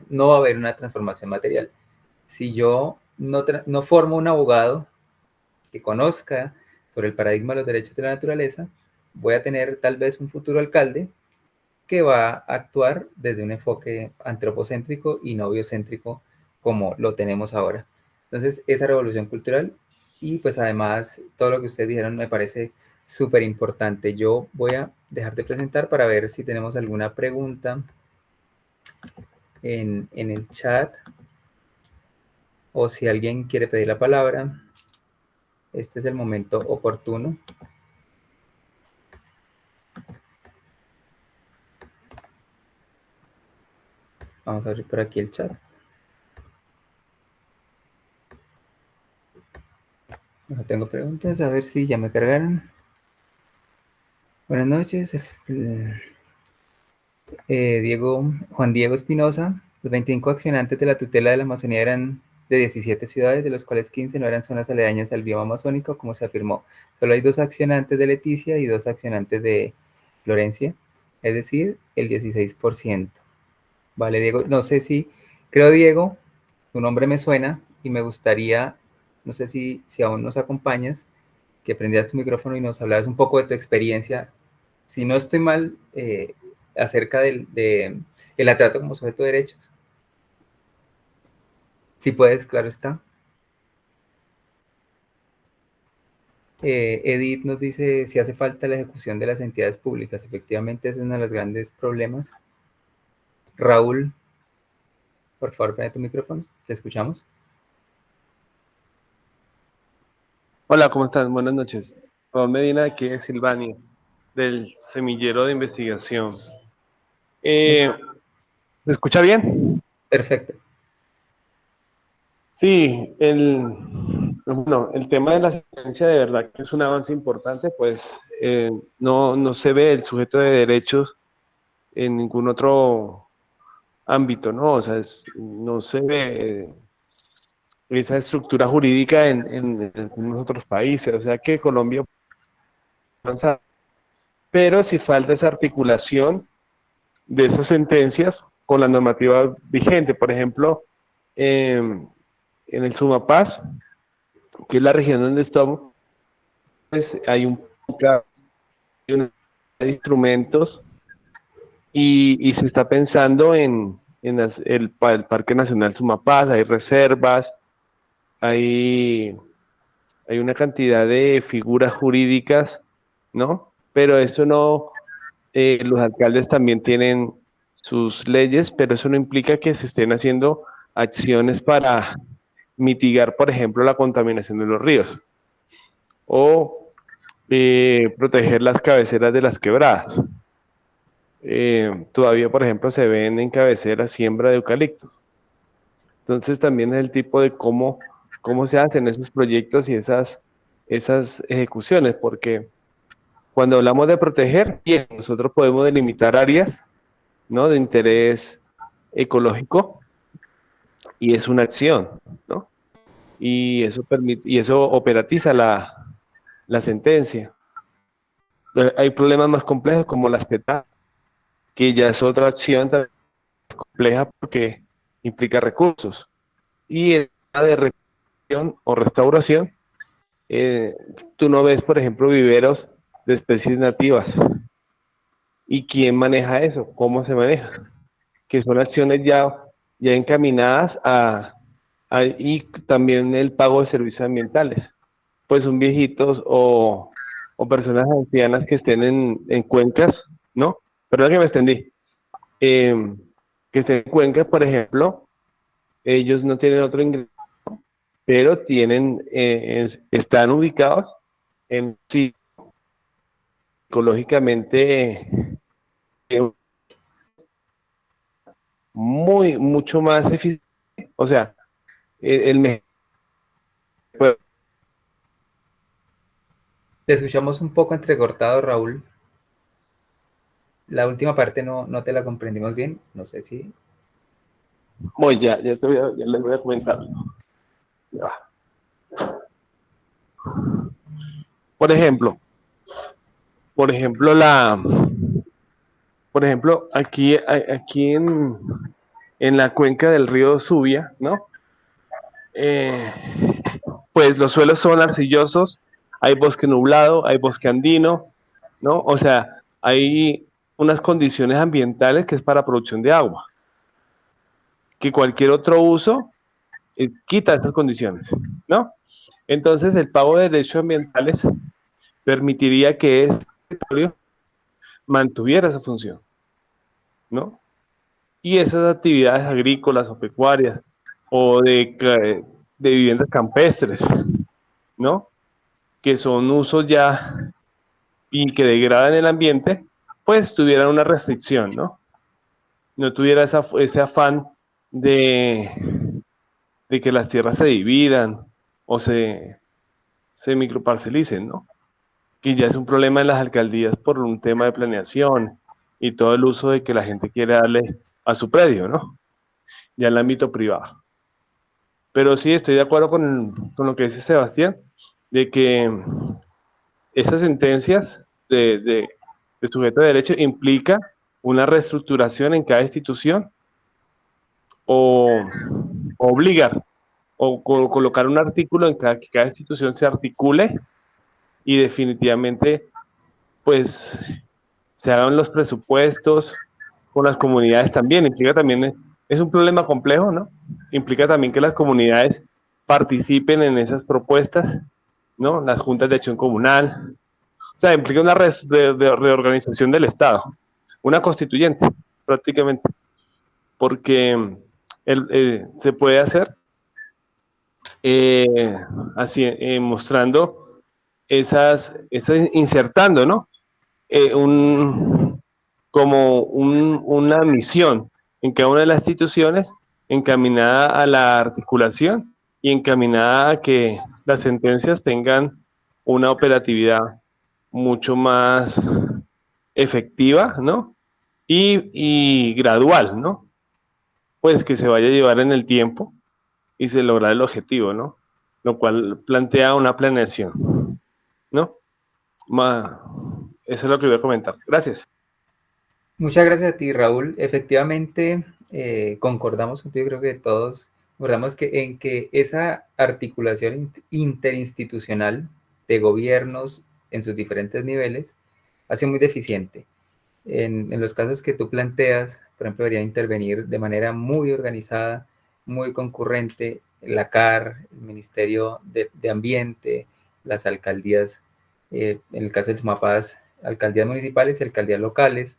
no va a haber una transformación material. Si yo no formo un abogado que conozca sobre el paradigma de los derechos de la naturaleza, voy a tener tal vez un futuro alcalde que va a actuar desde un enfoque antropocéntrico y no biocéntrico como lo tenemos ahora. Entonces, esa revolución cultural y pues además todo lo que ustedes dijeron me parece súper importante. Yo voy a dejar de presentar para ver si tenemos alguna pregunta en el chat o si alguien quiere pedir la palabra. Este es el momento oportuno. Vamos a abrir por aquí el chat. No tengo preguntas, a ver si ya me cargaron. Buenas noches, Juan Diego Espinosa. Los 25 accionantes de la tutela de la Amazonía eran de 17 ciudades, de los cuales 15 no eran zonas aledañas al bioma amazónico, como se afirmó. Solo hay 2 accionantes de Leticia y 2 accionantes de Florencia, es decir, el 16%. Vale, Diego, no sé si, creo, Diego, tu nombre me suena y me gustaría, no sé si aún nos acompañas, que prendieras tu micrófono y nos hablaras un poco de tu experiencia, si no estoy mal, acerca de la trata como sujeto de derechos. Si puedes, claro está. Edith nos dice si hace falta la ejecución de las entidades públicas. Efectivamente, ese es uno de los grandes problemas. Raúl, por favor, prende tu micrófono. Te escuchamos. Hola, ¿cómo están? Buenas noches. Raúl Medina, aquí de Silvania, del Semillero de Investigación. ¿Se escucha bien? Perfecto. Sí, el tema de la sentencia de verdad que es un avance importante, pues no se ve el sujeto de derechos en ningún otro ámbito, ¿no? O sea, no se ve esa estructura jurídica en algunos otros países, o sea que Colombia avanza, pero si falta esa articulación de esas sentencias con la normativa vigente. Por ejemplo, en el Sumapaz, que es la región donde estamos, pues hay una de instrumentos y se está pensando en el Parque Nacional Sumapaz, hay reservas, hay una cantidad de figuras jurídicas, ¿no? Pero eso no, los alcaldes también tienen sus leyes, pero eso no implica que se estén haciendo acciones para mitigar, por ejemplo, la contaminación de los ríos o proteger las cabeceras de las quebradas. Todavía, por ejemplo, se ven en cabeceras siembra de eucaliptos. Entonces también es el tipo de cómo se hacen esos proyectos y esas ejecuciones, porque cuando hablamos de proteger, bien, nosotros podemos delimitar áreas, ¿no?, de interés ecológico y es una acción, ¿no? Y eso permite, y eso operatiza la sentencia. Hay problemas más complejos como las PETA, que ya es otra acción también compleja porque implica recursos. Y en la de recuperación o restauración, tú no ves, por ejemplo, viveros de especies nativas. ¿Y quién maneja eso? ¿Cómo se maneja? Que son acciones ya encaminadas y también el pago de servicios ambientales. Pues son viejitos o personas ancianas que estén en cuencas, ¿no? Perdón que me extendí. Que estén en cuencas, por ejemplo, ellos no tienen otro ingreso, pero están ubicados en sí, ecológicamente mucho más eficiente. O sea, Te escuchamos un poco entrecortado, Raúl. La última parte no te la comprendimos bien. No sé si... ya les voy a comentar. Ya. Por ejemplo, aquí en la cuenca del río Subia, ¿no? Pues los suelos son arcillosos, hay bosque nublado, hay bosque andino, ¿no? O sea, hay unas condiciones ambientales que es para producción de agua, que cualquier otro uso quita esas condiciones, ¿no? Entonces, el pago de derechos ambientales permitiría que este territorio mantuviera esa función, ¿no? Y esas actividades agrícolas o pecuarias o de viviendas campestres, ¿no? Que son usos ya y que degradan el ambiente, pues tuvieran una restricción, ¿no? No tuviera ese afán de, de que las tierras se dividan o se microparcelicen, ¿no? Que ya es un problema en las alcaldías por un tema de planeación y todo el uso de que la gente quiere darle a su predio, ¿no? Ya en el ámbito privado. Pero sí estoy de acuerdo con lo que dice Sebastián, de que esas sentencias de sujeto de derecho implica una reestructuración en cada institución o obligar o colocar un artículo en que cada institución se articule y definitivamente pues se hagan los presupuestos con las comunidades también. Implica también, es un problema complejo, ¿no? Implica también que las comunidades participen en esas propuestas, ¿no? Las juntas de acción comunal. O sea, implica una reorganización del Estado, una constituyente, prácticamente, porque se puede hacer así, mostrando insertando, ¿no? Una misión en cada una de las instituciones encaminada a la articulación y encaminada a que las sentencias tengan una operatividad mucho más efectiva, ¿no? Y gradual, ¿no? Pues que se vaya a llevar en el tiempo y se logra el objetivo, ¿no? Lo cual plantea una planeación, ¿no? Eso es lo que voy a comentar. Gracias. Muchas gracias a ti, Raúl. Efectivamente, concordamos contigo, creo que todos concordamos en que esa articulación interinstitucional de gobiernos en sus diferentes niveles ha sido muy deficiente. En los casos que tú planteas, por ejemplo, debería intervenir de manera muy organizada, muy concurrente, la CAR, el Ministerio de Ambiente, las alcaldías, en el caso del Sumapaz, alcaldías municipales y alcaldías locales,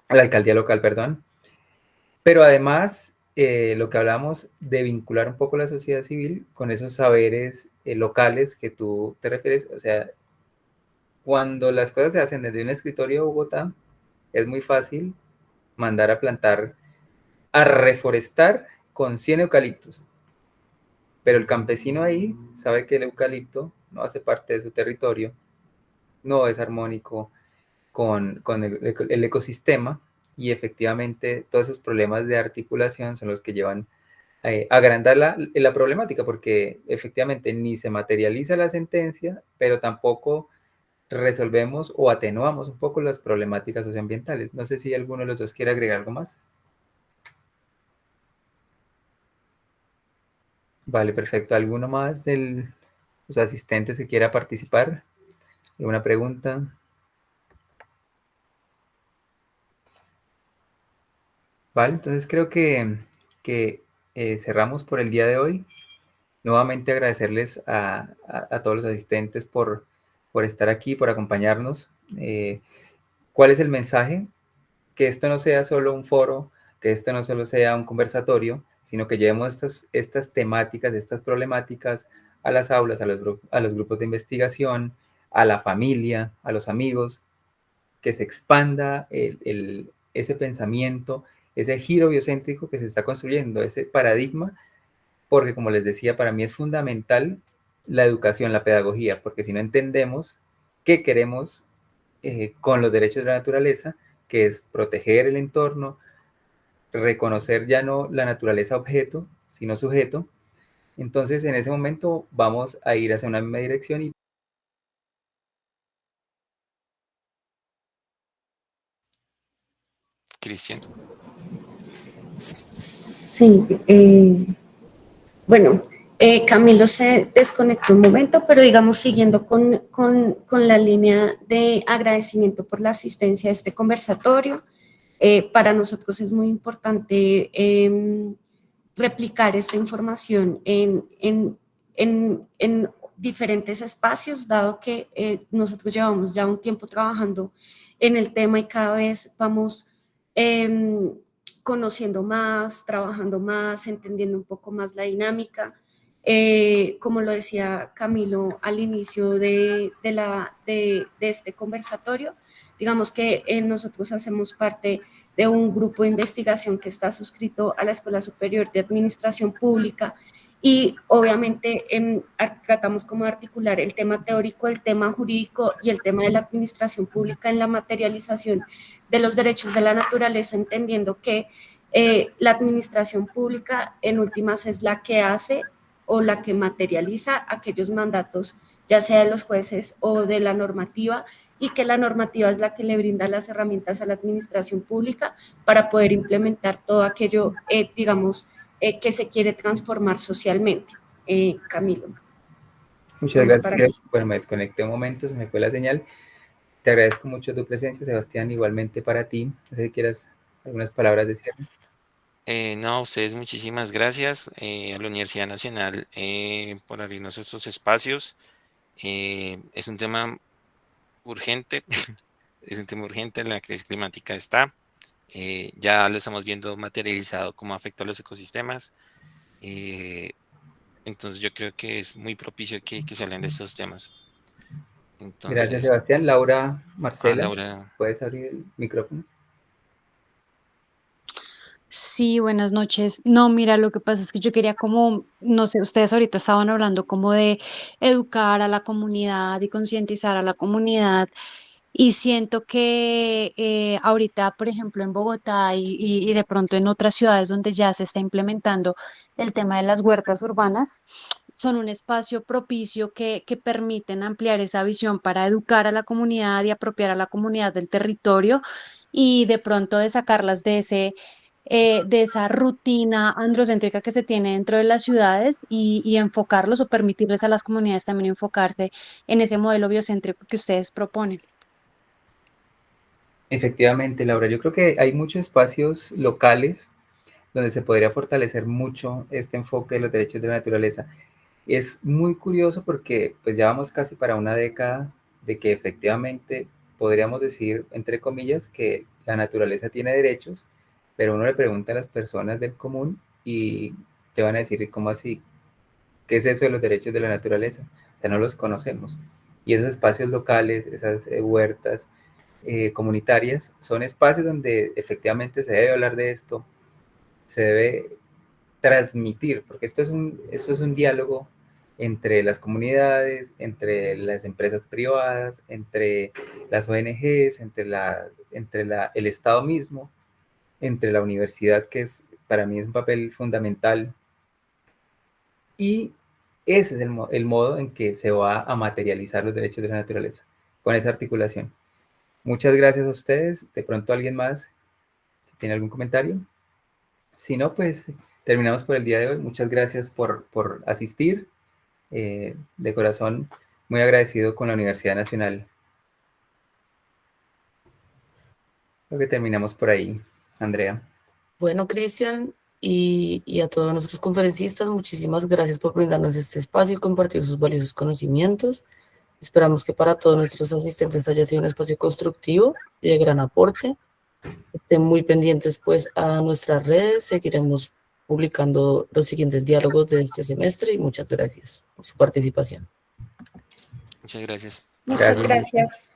la alcaldía local, perdón. Pero además, lo que hablamos de vincular un poco la sociedad civil con esos saberes locales que tú te refieres, o sea, cuando las cosas se hacen desde un escritorio de Bogotá, es muy fácil mandar a plantar, a reforestar con 100 eucaliptos. Pero el campesino ahí sabe que el eucalipto no hace parte de su territorio, no es armónico con el ecosistema, y efectivamente todos esos problemas de articulación son los que llevan a agrandar la problemática, porque efectivamente ni se materializa la sentencia, pero tampoco resolvemos o atenuamos un poco las problemáticas socioambientales. No sé si alguno de los dos quiere agregar algo más. Vale, perfecto. ¿Alguno más de los asistentes que quiera participar? ¿Alguna pregunta? Vale, entonces creo que cerramos por el día de hoy. Nuevamente agradecerles a todos los asistentes por estar aquí, por acompañarnos. ¿Cuál es el mensaje? Que esto no sea solo un foro, que esto no solo sea un conversatorio, sino que llevemos estas temáticas, estas problemáticas a las aulas, a los grupos de investigación, a la familia, a los amigos, que se expanda ese pensamiento, ese giro biocéntrico que se está construyendo, ese paradigma, porque como les decía, para mí es fundamental la educación, la pedagogía, porque si no entendemos qué queremos con los derechos de la naturaleza, que es proteger el entorno, reconocer ya no la naturaleza objeto, sino sujeto, entonces en ese momento vamos a ir hacia una misma dirección. Y Cristian. Sí, bueno, Camilo se desconectó un momento, pero digamos, siguiendo con la línea de agradecimiento por la asistencia a este conversatorio, para nosotros es muy importante replicar esta información en diferentes espacios, dado que nosotros llevamos ya un tiempo trabajando en el tema y cada vez vamos conociendo más, trabajando más, entendiendo un poco más la dinámica. Como lo decía Camilo al inicio de este conversatorio, digamos que nosotros hacemos parte de un grupo de investigación que está suscrito a la Escuela Superior de Administración Pública y obviamente tratamos como de articular el tema teórico, el tema jurídico y el tema de la administración pública en la materialización de los derechos de la naturaleza, entendiendo que la administración pública en últimas es la que hace o la que materializa aquellos mandatos, ya sea de los jueces o de la normativa, y que la normativa es la que le brinda las herramientas a la administración pública para poder implementar todo aquello, digamos, que se quiere transformar socialmente. Camilo. Muchas Vamos gracias. Bueno, me desconecté un momento, se me fue la señal. Te agradezco mucho tu presencia, Sebastián, igualmente para ti. No sé si quieras algunas palabras de cierre. No, a ustedes muchísimas gracias, a la Universidad Nacional por abrirnos estos espacios. Es un tema urgente, es un tema urgente, la crisis climática está. Ya lo estamos viendo materializado cómo afecta a los ecosistemas. Entonces yo creo que es muy propicio que se hablen de estos temas. Entonces, gracias, Sebastián. Laura, Marcela, Laura. ¿puedes abrir el micrófono? Sí, buenas noches. No, mira, lo que pasa es que yo quería como, no sé, ustedes ahorita estaban hablando como de educar a la comunidad y concientizar a la comunidad. Y siento que ahorita, por ejemplo, en Bogotá y de pronto en otras ciudades donde ya se está implementando el tema de las huertas urbanas, son un espacio propicio que permiten ampliar esa visión para educar a la comunidad y apropiar a la comunidad del territorio y de pronto de sacarlas de esa rutina androcéntrica que se tiene dentro de las ciudades y enfocarlos o permitirles a las comunidades también enfocarse en ese modelo biocéntrico que ustedes proponen. Efectivamente, Laura, yo creo que hay muchos espacios locales donde se podría fortalecer mucho este enfoque de los derechos de la naturaleza. Es muy curioso porque pues ya vamos casi para una década de que efectivamente podríamos decir, entre comillas, que la naturaleza tiene derechos, pero uno le pregunta a las personas del común y te van a decir, ¿cómo así? ¿Qué es eso de los derechos de la naturaleza? O sea, no los conocemos. Y esos espacios locales, esas huertas comunitarias, son espacios donde efectivamente se debe hablar de esto, se debe transmitir, porque esto es un diálogo entre las comunidades, entre las empresas privadas, entre las ONGs, el Estado mismo, entre la universidad, que para mí es un papel fundamental. Y ese es el modo en que se va a materializar los derechos de la naturaleza, con esa articulación. Muchas gracias a ustedes. De pronto alguien más, si tiene algún comentario. Si no, pues terminamos por el día de hoy. Muchas gracias por asistir. De corazón, muy agradecido con la Universidad Nacional. Creo que terminamos por ahí, Andrea. Bueno, Cristian, y a todos nuestros conferencistas, muchísimas gracias por brindarnos este espacio y compartir sus valiosos conocimientos. Esperamos que para todos nuestros asistentes haya sido un espacio constructivo y de gran aporte. Estén muy pendientes pues a nuestras redes, seguiremos publicando los siguientes diálogos de este semestre y muchas gracias por su participación. Muchas gracias. Muchas gracias.